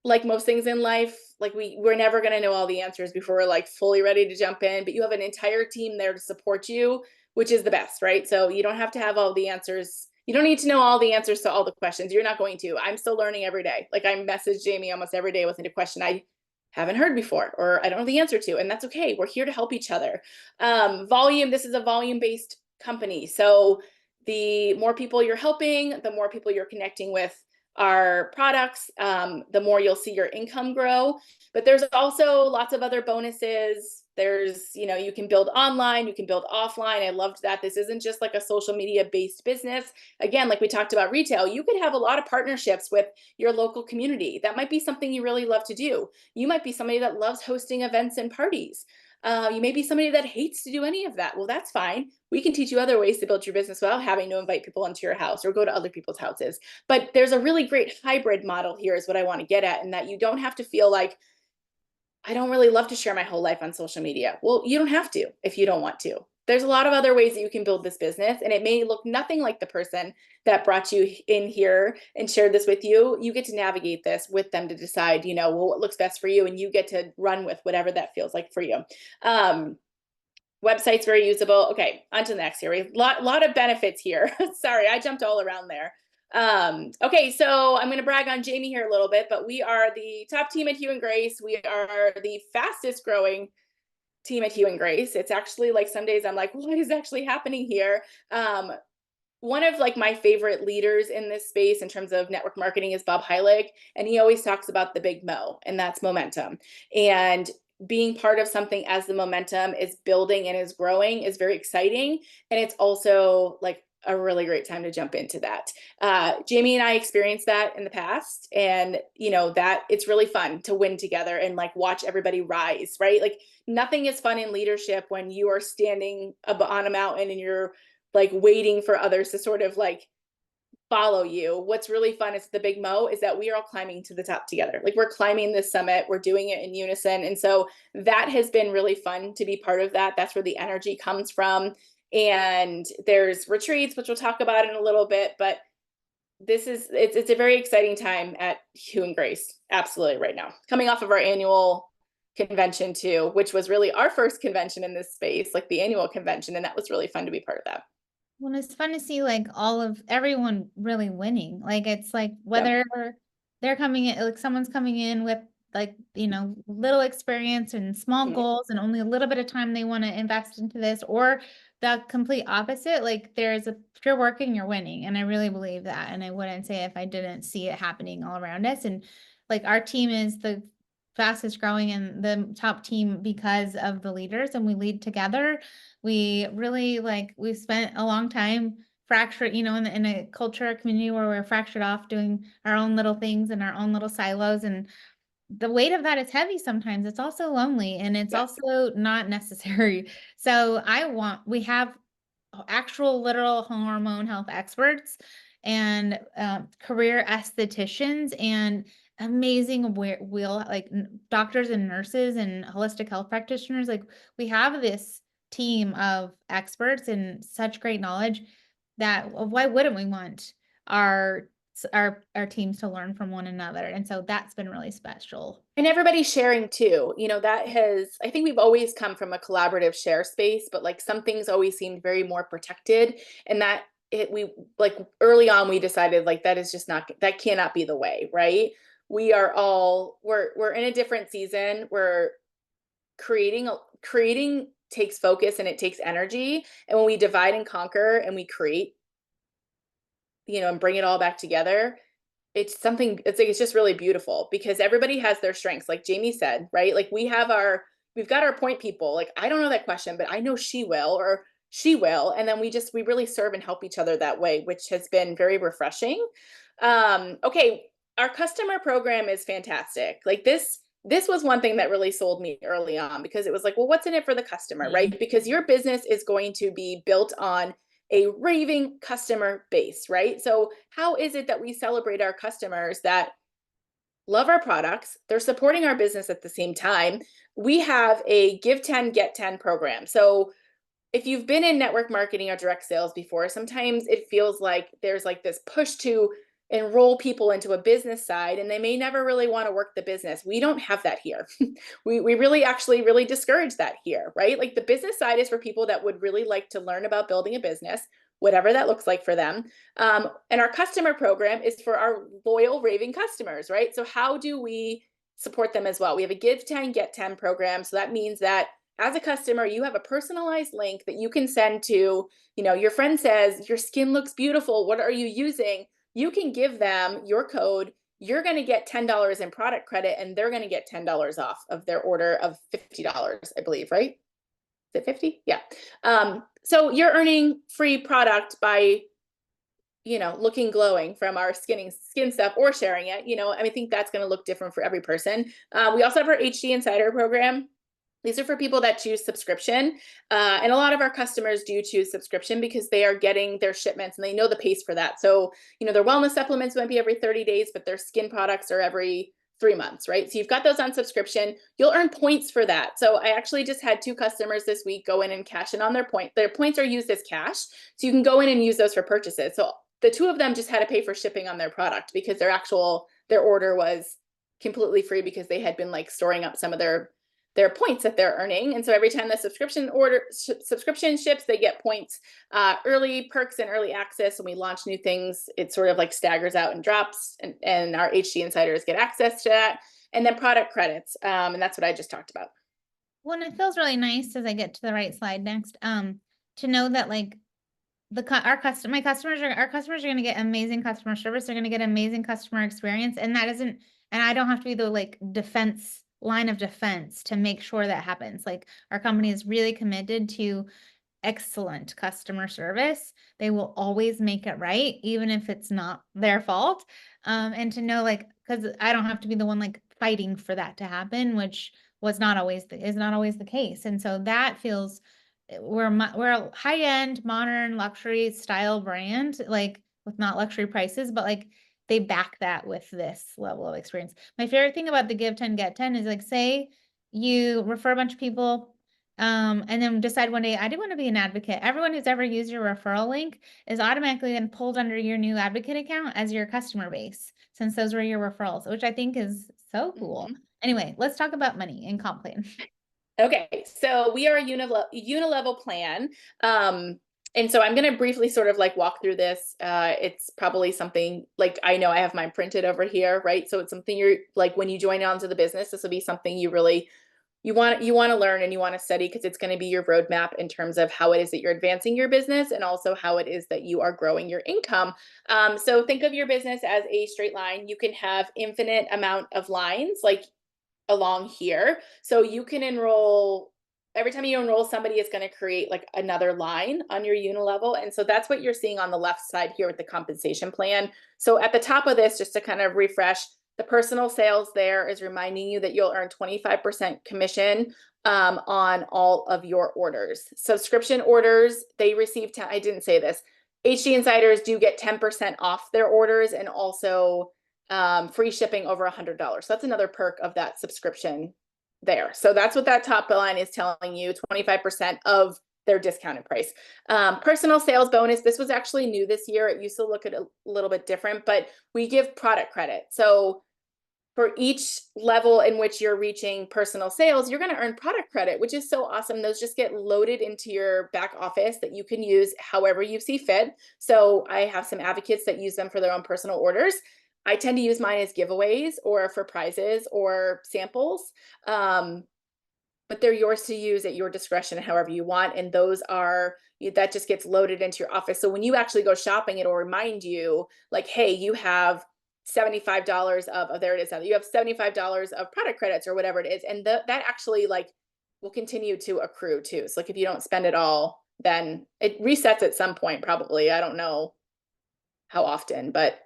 like most things in life, like we're never going to know all the answers before we're like fully ready to jump in. But you have an entire team there to support you, which is the best, right? So you don't have to have all the answers. You don't need to know all the answers to all the questions. You're not going to. I'm still learning every day. Like, I message Jamie almost every day with a question I haven't heard before, or I don't know the answer to, and that's okay. We're here to help each other. Volume, this is a volume-based company. So the more people you're helping, the more people you're connecting with our products, the more you'll see your income grow. But there's also lots of other bonuses. There's, you can build online, you can build offline. I loved that this isn't just like a social media based business. Again, like we talked about retail, you could have a lot of partnerships with your local community. That might be something you really love to do. You might be somebody that loves hosting events and parties. You may be somebody that hates to do any of that. Well, that's fine. We can teach you other ways to build your business without having to invite people into your house or go to other people's houses. But there's a really great hybrid model here, is what I want to get at, and that you don't have to feel like I don't really love to share my whole life on social media. Well, you don't have to if you don't want to. There's a lot of other ways that you can build this business, and it may look nothing like the person that brought you in here and shared this with you. You get to navigate this with them to decide, well, what looks best for you, and you get to run with whatever that feels like for you. Website's very usable. Okay, on to the next here. We have a lot of benefits here. Sorry, I jumped all around there. Okay, so I'm going to brag on Jamie here a little bit, but we are the top team at Hugh and Grace. We are the fastest growing team at Hugh and Grace. It's actually like some days I'm like, what is actually happening here? One of like my favorite leaders in this space in terms of network marketing is Bob Heilig, and he always talks about the big mo, and that's momentum. And being part of something as the momentum is building and is growing is very exciting. And it's also like a really great time to jump into that. Jamie and I experienced that in the past, and that it's really fun to win together and like watch everybody rise, right? Like nothing is fun in leadership when you are standing on a mountain and you're like waiting for others to sort of like follow you. What's really fun is the big mo is that we are all climbing to the top together. Like we're climbing this summit, we're doing it in unison. And so that has been really fun to be part of that. That's where the energy comes from. And there's retreats, which we'll talk about in a little bit, but it's a very exciting time at Hugh and Grace. Absolutely right now. Coming off of our annual convention too, which was really our first convention in this space, like the annual convention. And that was really fun to be part of that. Well, it's fun to see like everyone really winning. Like it's like whether they're coming in, like someone's coming in with like, little experience and small goals and only a little bit of time they want to invest into this, or the complete opposite. Like if you're working, you're winning. And I really believe that. And I wouldn't say if I didn't see it happening all around us. And like our team is the fastest growing and the top team because of the leaders, and we lead together. We really we've spent a long time fractured, in a culture, a community where we're fractured off doing our own little things in our own little silos. And the weight of that is heavy sometimes. It's also lonely, and it's also not necessary. So we have actual literal hormone health experts and career estheticians and amazing doctors and nurses and holistic health practitioners. Like we have this team of experts and such great knowledge that why wouldn't we want our teams to learn from one another? And so that's been really special. And everybody's sharing too. I think we've always come from a collaborative share space, but like some things always seemed very more protected. And we like early on, we decided like that cannot be the way, right? We're in a different season. We're creating takes focus and it takes energy. And when we divide and conquer and we create, and bring it all back together, it's just really beautiful because everybody has their strengths. Like Jamie said, right? Like we've got our point people. Like, I don't know that question, but I know she will, or she will. And then we really serve and help each other that way, which has been very refreshing. Okay. Our customer program is fantastic. Like this was one thing that really sold me early on because it was like, well, what's in it for the customer, right? Because your business is going to be built on a raving customer base, right? So how is it that we celebrate our customers that love our products? They're supporting our business at the same time. We have a give 10, get 10 program. So if you've been in network marketing or direct sales before, sometimes it feels like there's like this push to enroll people into a business side and they may never really want to work the business. We don't have that here. we really actually really discourage that here, right? Like the business side is for people that would really like to learn about building a business, whatever that looks like for them. And our customer program is for our loyal raving customers, right? So how do we support them as well? We have a give 10, get 10 program. So that means that as a customer, you have a personalized link that you can send to, your friend says, your skin looks beautiful. What are you using? You can give them your code. You're going to get $10 in product credit, and they're going to get $10 off of their order of $50, I believe, right? Is it 50? Yeah. So you're earning free product by, looking glowing from our skin stuff or sharing it. I think that's going to look different for every person. We also have our HD Insider program. These are for people that choose subscription. And a lot of our customers do choose subscription because they are getting their shipments and they know the pace for that. So, their wellness supplements might be every 30 days, but their skin products are every 3 months, right? So you've got those on subscription. You'll earn points for that. So I actually just had 2 customers this week go in and cash in on their point. Their points are used as cash. So you can go in and use those for purchases. So the 2 of them just had to pay for shipping on their product because their order was completely free because they had been like storing up some of their points that they're earning. And so every time the subscription ships, they get points, early perks and early access. When we launch new things, it sort of like staggers out and drops, and our HG insiders get access to that. And then product credits. And that's what I just talked about. Well, and it feels really nice as I get to the right slide next, to know that like our customers are going to get amazing customer service. They're going to get amazing customer experience. And I don't have to be the like line of defense to make sure that happens. Like our company is really committed to excellent customer service. They will always make it right, even if it's not their fault. And to know like, cause I don't have to be the one like fighting for that to happen, which is not always the case. And so that feels, we're a high-end, modern, luxury style brand, like with not luxury prices, but like they back that with this level of experience. My favorite thing about the give 10, get 10 is like, say you refer a bunch of people, and then decide one day, I do want to be an advocate. Everyone who's ever used your referral link is automatically then pulled under your new advocate account as your customer base, since those were your referrals, which I think is so cool. Mm-hmm. Anyway, let's talk about money and comp plan. Okay, so we are a unilevel plan. And so I'm going to briefly sort of like walk through this. It's probably something like, I know I have mine printed over here, right? So it's something you're like, when you join onto the business, this will be something you want to learn and you want to study, because it's going to be your roadmap in terms of how it is that you're advancing your business and also how it is that you are growing your income. So think of your business as a straight line. You can have infinite amount of lines like along here. So you can enroll, every time you enroll somebody, it's going to create like another line on your unilevel. And so that's what you're seeing on the left side here with the compensation plan. So at the top of this, just to kind of refresh, the personal sales there is reminding you that you'll earn 25% commission on all of your orders. Subscription orders, they receive, I didn't say this, HG insiders do get 10% off their orders, and also free shipping over $100. So that's another perk of that subscription there. So that's what that top line is telling you, 25% of their discounted price. Personal sales bonus, this was actually new this year. It used to look at a little bit different, but we give product credit. So for each level in which you're reaching personal sales, you're going to earn product credit, which is so awesome. Those just get loaded into your back office that you can use however you see fit. So I have some advocates that use them for their own personal orders. I tend to use mine as giveaways or for prizes or samples. But they're yours to use at your discretion, however you want. And that just gets loaded into your office. So when you actually go shopping, it'll remind you like, hey, you have $75 of, there it is. You have $75 of product credits or whatever it is. And that actually like will continue to accrue too. So like if you don't spend it all, then it resets at some point, probably. I don't know how often, but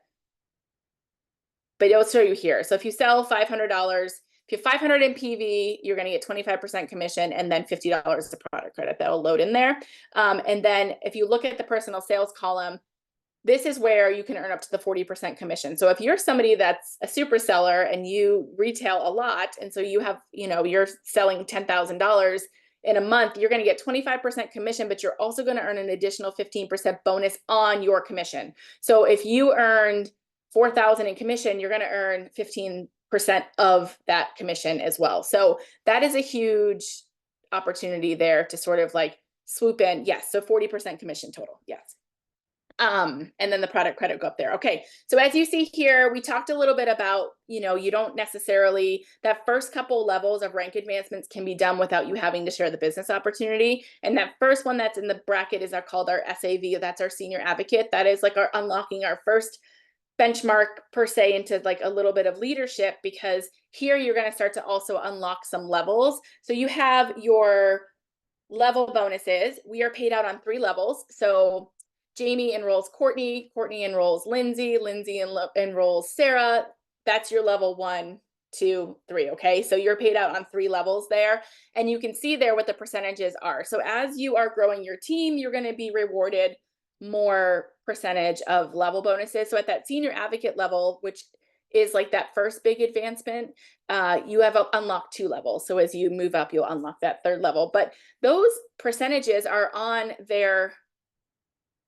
it'll show you here. So if you sell $500, if you have 500 in PV, you're going to get 25% commission and then $50 of product credit that will load in there. And then if you look at the personal sales column, this is where you can earn up to the 40% commission. So if you're somebody that's a super seller and you retail a lot, and so you have, you're selling $10,000 in a month, you're going to get 25% commission, but you're also going to earn an additional 15% bonus on your commission. So if you earned $4,000 in commission, you're going to earn 15% of that commission as well. So that is a huge opportunity there to sort of like swoop in. Yes. So 40% commission total. Yes. And then the product credit go up there. Okay. So as you see here, we talked a little bit about, you don't necessarily, that first couple levels of rank advancements can be done without you having to share the business opportunity. And that first one that's in the bracket is called our SAV. That's our senior advocate. That is like our unlocking our first benchmark per se into like a little bit of leadership, because here you're going to start to also unlock some levels. So you have your level bonuses. We are paid out on 3 levels. So Jamie enrolls Courtney, Courtney enrolls Lindsay, Lindsay enrolls Sarah. That's your level 1, 2, 3. Okay. So you're paid out on 3 levels there. And you can see there what the percentages are. So as you are growing your team, you're going to be rewarded more percentage of level bonuses. So at that senior advocate level, which is like that first big advancement. You have unlocked 2 levels. So as you move up, you'll unlock that 3rd level. But those percentages are on their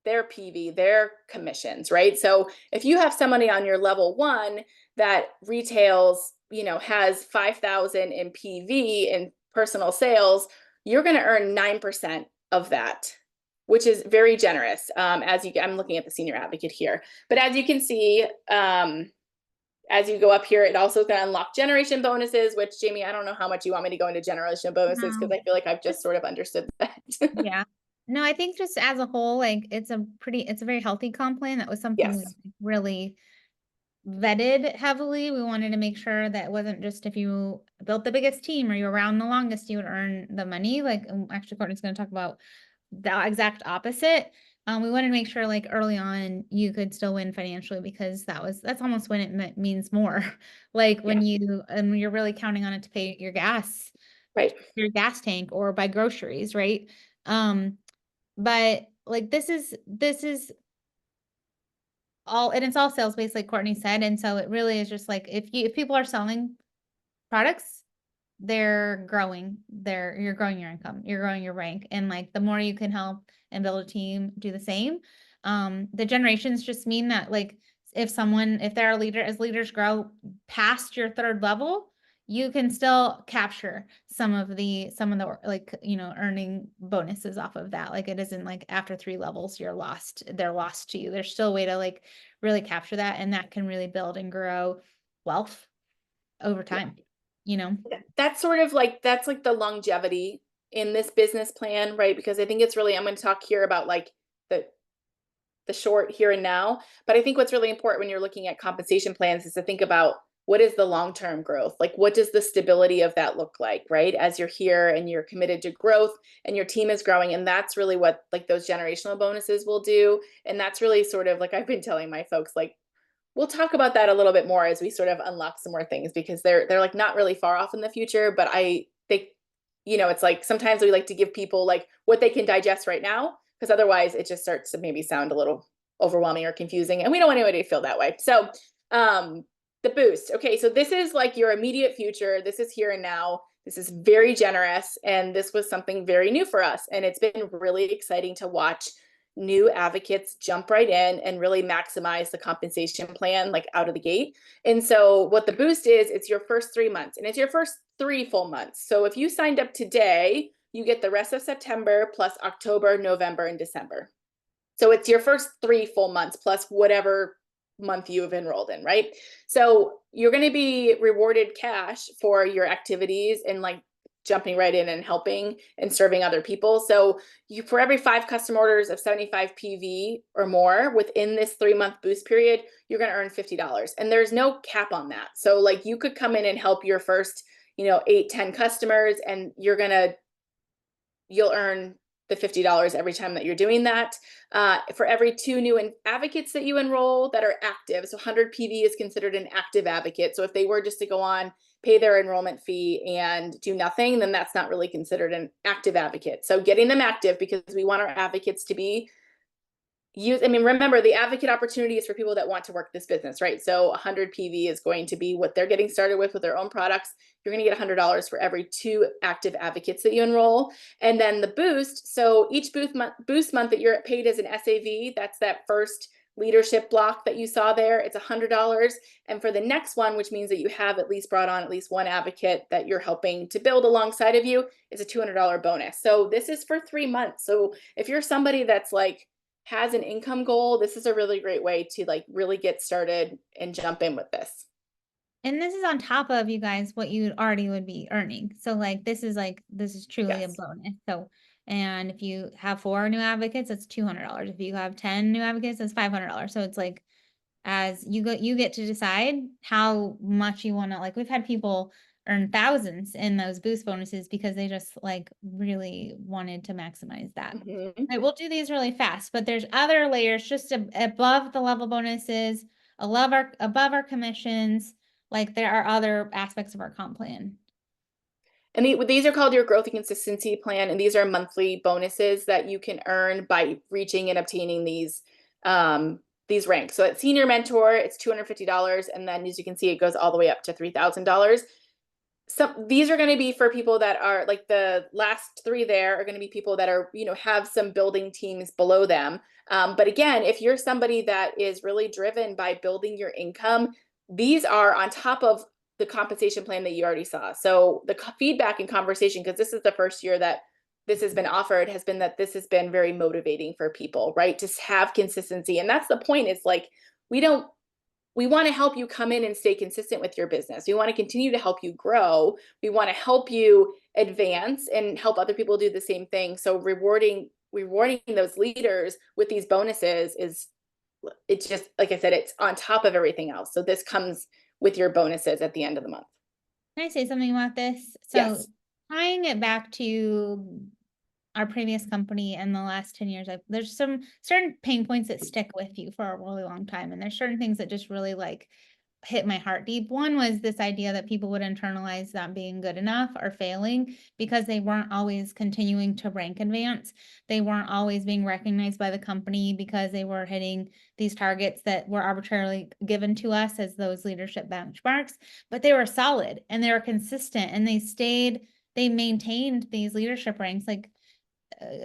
PV, their commissions, right? So if you have somebody on your level 1 that retails, has 5,000 in PV in personal sales, you're going to earn 9% of that, which is very generous. I'm looking at the senior advocate here, but as you can see, as you go up here, it also can unlock generation bonuses, which Jamie, I don't know how much you want me to go into generation bonuses because I feel like I've just sort of understood that. Yeah. No, I think just as a whole, like it's a very healthy comp plan. That was something we Yes. really vetted heavily. We wanted to make sure that it wasn't just if you built the biggest team or you're around the longest, you would earn the money. Like actually, Courtney's going to talk about the exact opposite. We wanted to make sure like early on you could still win financially because that's almost when it means more. Like when you're really counting on it to pay Right. your gas tank or buy groceries, right? But like this is all, and it's all sales based, like Courtney said. And so it really is just like if people are selling products, you're growing your income, you're growing your rank. And like the more you can help and build a team do the same. The generations just mean that like if they're a leader, as leaders grow past your 3rd level, you can still capture some of the like, earning bonuses off of that. Like it isn't like after 3 levels, they're lost to you. There's still a way to like really capture that. And that can really build and grow wealth over time, you know? That's sort of like, that's like the longevity in this business plan, right? Because I think it's really, I'm going to talk here about like the short here and now, but I think what's really important when you're looking at compensation plans is to think about what is the long-term growth? Like what does the stability of that look like, right? As you're here and you're committed to growth and your team is growing, and that's really what like those generational bonuses will do. And that's really sort of like I've been telling my folks, like we'll talk about that a little bit more as we sort of unlock some more things because they're like not really far off in the future, but I think it's like sometimes we like to give people like what they can digest right now because otherwise it just starts to maybe sound a little overwhelming or confusing, and we don't want anybody to feel that way. So the boost. Okay, so this is like your immediate future. This is here and now. This is very generous, and this was something very new for us, and it's been really exciting to watch new advocates jump right in and really maximize the compensation plan like out of the gate. And so what the boost is, it's your first 3 months, and it's your first 3 full months. So if you signed up today, you get the rest of September plus October, November, and December. So it's your first 3 full months plus whatever month you have enrolled in, right? So you're going to be rewarded cash for your activities and like jumping right in and helping and serving other people. So for every 5 custom orders of 75 PV or more within this 3-month boost period, you're going to earn $50. And there's no cap on that. So like you could come in and help your first, 8, 10 customers, and you'll earn the $50 every time that you're doing that. For every 2 new advocates that you enroll that are active, so 100 PV is considered an active advocate. So if they were just to go on, pay their enrollment fee and do nothing, then that's not really considered an active advocate. So getting them active, because we want our advocates to be remember, the advocate opportunity is for people that want to work this business, right? So 100 PV is going to be what they're getting started with their own products. You're going to get $100 for every 2 active advocates that you enroll. And then the boost, so each boost month that you're paid as an SAV, that's that first leadership block that you saw there, it's $100. And for the next one, which means that you have at least brought on at least 1 advocate that you're helping to build alongside of you, is a $200 bonus. So this is for 3 months. So if you're somebody that's like has an income goal, this is a really great way to like really get started and jump in with this. And this is on top of, you guys, what you already would be earning. So like this is truly a bonus. So, and if you have 4 new advocates, it's $200. If you have 10 new advocates, it's $500. So it's like, as you get to decide how much you want to, like we've had people earn thousands in those boost bonuses because they just like really wanted to maximize that. Right, we'll do these really fast, but there's other layers just above the level bonuses, above our commissions. Like there are other aspects of our comp plan. And these are called your growth and consistency plan. And these are monthly bonuses that you can earn by reaching and obtaining these these ranks. So at senior mentor, it's $250. And then as you can see, it goes all the way up to $3,000. These are going to be for people that are like the last three there are going to be people that are, have some building teams below them. But again, if you're somebody that is really driven by building your income, these are on top of the compensation plan that you already saw. So the feedback and conversation, because this is the first year that this has been offered, has been that this has been very motivating for people, right? To have consistency. And that's the point, is like, we want to help you come in and stay consistent with your business. We want to continue to help you grow. We want to help you advance and help other people do the same thing. So rewarding those leaders with these bonuses it's just, like I said, it's on top of everything else. So this comes with your bonuses at the end of the month. Can I say something about this? So Yes. tying it back to our previous company and the last 10 years, there's some certain pain points that stick with you for a really long time. And there's certain things that just really like hit my heart deep. One was this idea that people would internalize not being good enough or failing because they weren't always continuing to rank advance. They weren't always being recognized by the company because they were hitting these targets that were arbitrarily given to us as those leadership benchmarks, but they were solid and they were consistent and they maintained these leadership ranks like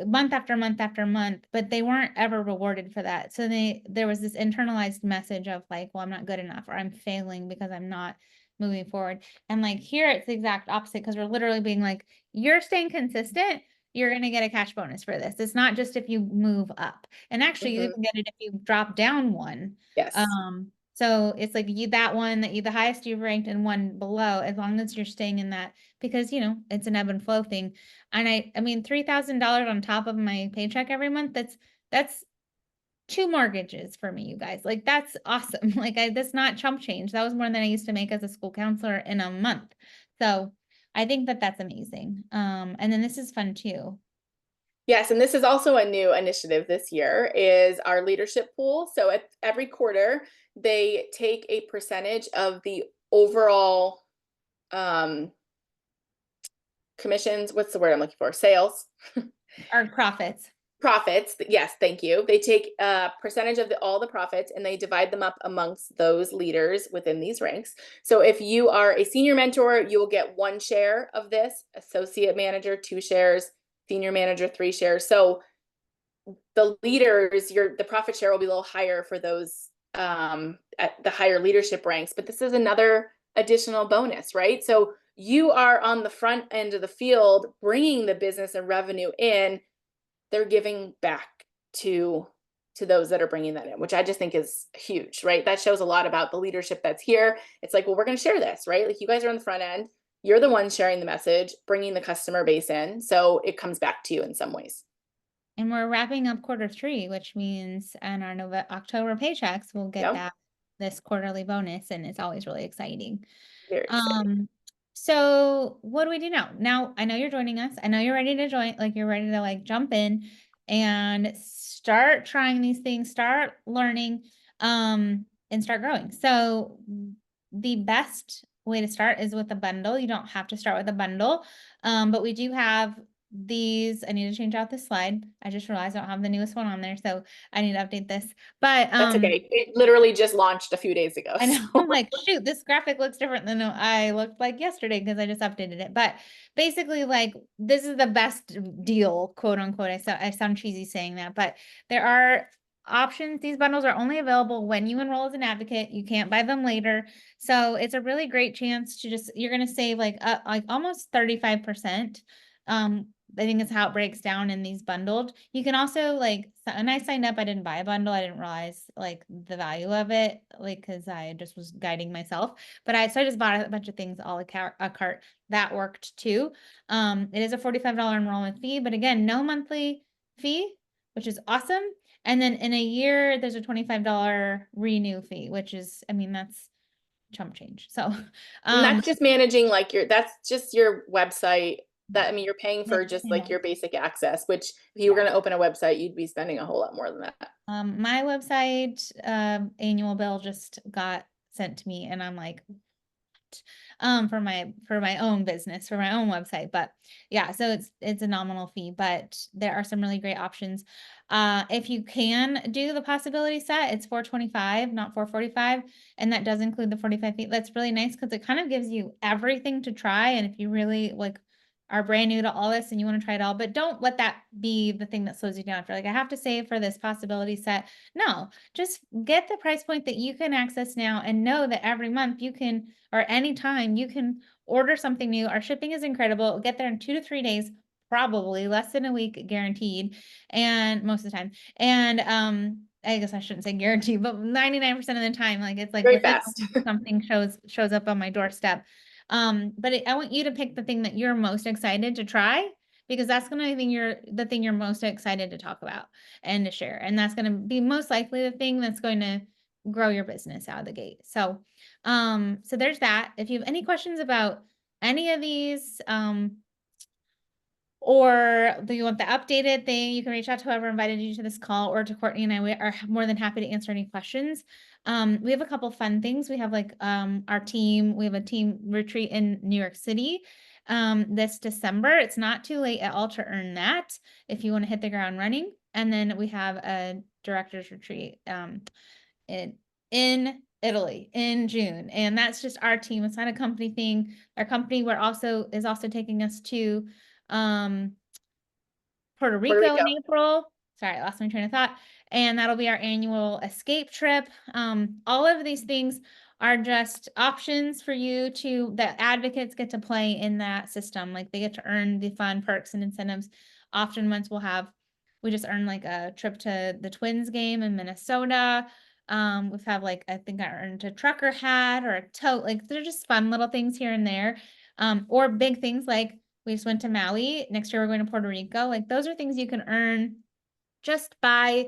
month after month after month, but they weren't ever rewarded for that. So there was this internalized message of like, well, I'm not good enough, or I'm failing because I'm not moving forward. And like here, it's the exact opposite, because we're literally being like, you're staying consistent, you're going to get a cash bonus for this. It's not just if you move up. And actually, you can get it if you drop down one. Yes. So it's like that one that the highest you've ranked and one below, as long as you're staying in that, because it's an ebb and flow thing. And I mean, $3,000 on top of my paycheck every month, that's two mortgages for me, you guys. Like, that's awesome. Like, that's not chump change. That was more than I used to make as a school counselor in a month. So I think that that's amazing. And then this is fun too. Yes, and this is also a new initiative this year, is our leadership pool. So at every quarter, they take a percentage of the overall commissions. What's the word I'm looking for? Sales. Our profits. Profits. Yes, thank you. They take a percentage of all the profits and they divide them up amongst those leaders within these ranks. So if you are a senior mentor, you will get 1 share of this, associate manager, 2 shares, senior manager, 3 shares. So the leaders, the profit share will be a little higher for those at the higher leadership ranks, but this is another additional bonus, right? So you are on the front end of the field, bringing the business and revenue in. They're giving back to those that are bringing that in, which I just think is huge, right? That shows a lot about the leadership that's here. It's like, well, we're going to share this, right? Like, you guys are on the front end. You're the ones sharing the message, bringing the customer base in. So it comes back to you in some ways. And we're wrapping up Q3, which means on our October paychecks, we'll get Yep. this quarterly bonus, and it's always really exciting. Very exciting. So what do we do now? Now, I know you're joining us. I know you're ready to join, like you're ready to like jump in and start trying these things, start learning, and start growing. So the best way to start is with a bundle. You don't have to start with a bundle, but we do have these. I need to change out this slide. I just realized I don't have the newest one on there, so I need to update this. But That's okay. It literally just launched a few days ago. I know. So. I'm like, shoot, this graphic looks different than I looked like yesterday because I just updated it. But basically, like, this is the best deal, quote unquote. I sound cheesy saying that, but there are options. These bundles are only available when you enroll as an advocate. You can't buy them later. So it's a really great chance to you're going to save like almost 35%. I think it's how it breaks down in these bundled. You can also and I signed up, I didn't buy a bundle. I didn't realize like the value of it, like, cause I just was guiding myself, so I just bought a bunch of things, all a cart that worked too. It is a $45 enrollment fee, but again, no monthly fee, which is awesome. And then in a year, there's a $25 renew fee, which is, I mean, that's chump change. So, And that's just managing that's just your website. That, I mean, you're paying for just like your basic access, which if you were going to open a website, you'd be spending a whole lot more than that. My website annual bill just got sent to me, and I'm like, for my own business, for my own website. But yeah, so it's a nominal fee, but there are some really great options. If you can do the possibility set, it's $425, not $445. And that does include the 45 feet. That's really nice because it kind of gives you everything to try. And if you really like are brand new to all this and you want to try it all, but don't let that be the thing that slows you down. If you're like, I have to save for this possibility set. No, just get the price point that you can access now and know that every month you can, or anytime you can order something new. Our shipping is incredible. It'll get there in 2 to 3 days, probably less than a week guaranteed. And most of the time. And, I guess I shouldn't say guaranteed, but 99% of the time, like it's like Very within fast. a week, something shows up on my doorstep. But I want you to pick the thing that you're most excited to try, because that's going to be the thing you're most excited to talk about and to share. And that's going to be most likely the thing that's going to grow your business out of the gate. So, so there's that. If you have any questions about any of these, or do you want the updated thing, you can reach out to whoever invited you to this call, or to Courtney and I. We are more than happy to answer any questions. We have a couple fun things. We have like we have a team retreat in New York City this December. It's not too late at all to earn that if you want to hit the ground running. And then we have a director's retreat in Italy in June. And that's just our team. It's not a company thing. Our company is also taking us to Puerto Puerto Rico Rico. in April. Sorry, I lost my train of thought. And that'll be our annual escape trip. All of these things are just options for you that advocates get to play in that system. Like they get to earn the fun perks and incentives. Often we just earned like a trip to the Twins game in Minnesota. We've had like, I think I earned a trucker hat or a tote. Like they're just fun little things here and there. Or big things like we just went to Maui. Next year, we're going to Puerto Rico. Like those are things you can earn just by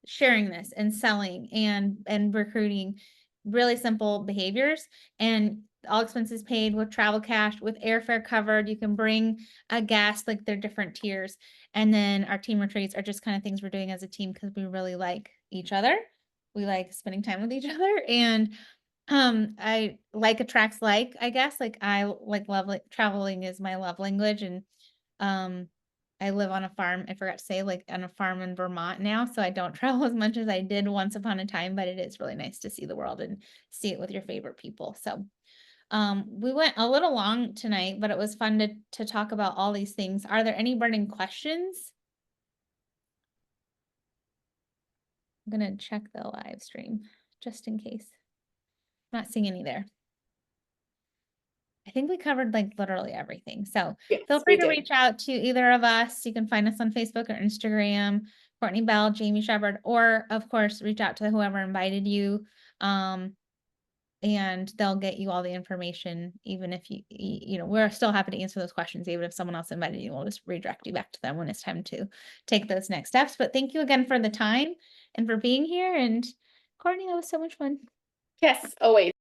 sharing this and selling and recruiting. Really simple behaviors, and all expenses paid with travel cash, with airfare covered. You can bring a guest, like they're different tiers. And then our team retreats are just kind of things we're doing as a team because we really like each other. We like spending time with each other, and I like attracts like, I guess, like I like traveling is my love language. And um I live on a farm. I forgot to say, like on a farm in Vermont now, so I don't travel as much as I did once upon a time, but it is really nice to see the world and see it with your favorite people. So we went a little long tonight, but it was fun to talk about all these things. Are there any burning questions? I'm gonna check the live stream just in case. Not seeing any there. I think we covered like literally everything. So Yes, feel free we to did. reach out to either of us. You can find us on Facebook or Instagram, Courtney Bell, Jamie Sheppard, or of course, reach out to whoever invited you. And they'll get you all the information, even if we're still happy to answer those questions. Even if someone else invited you, we'll just redirect you back to them when it's time to take those next steps. But thank you again for the time and for being here. And Courtney, that was so much fun. Yes, always.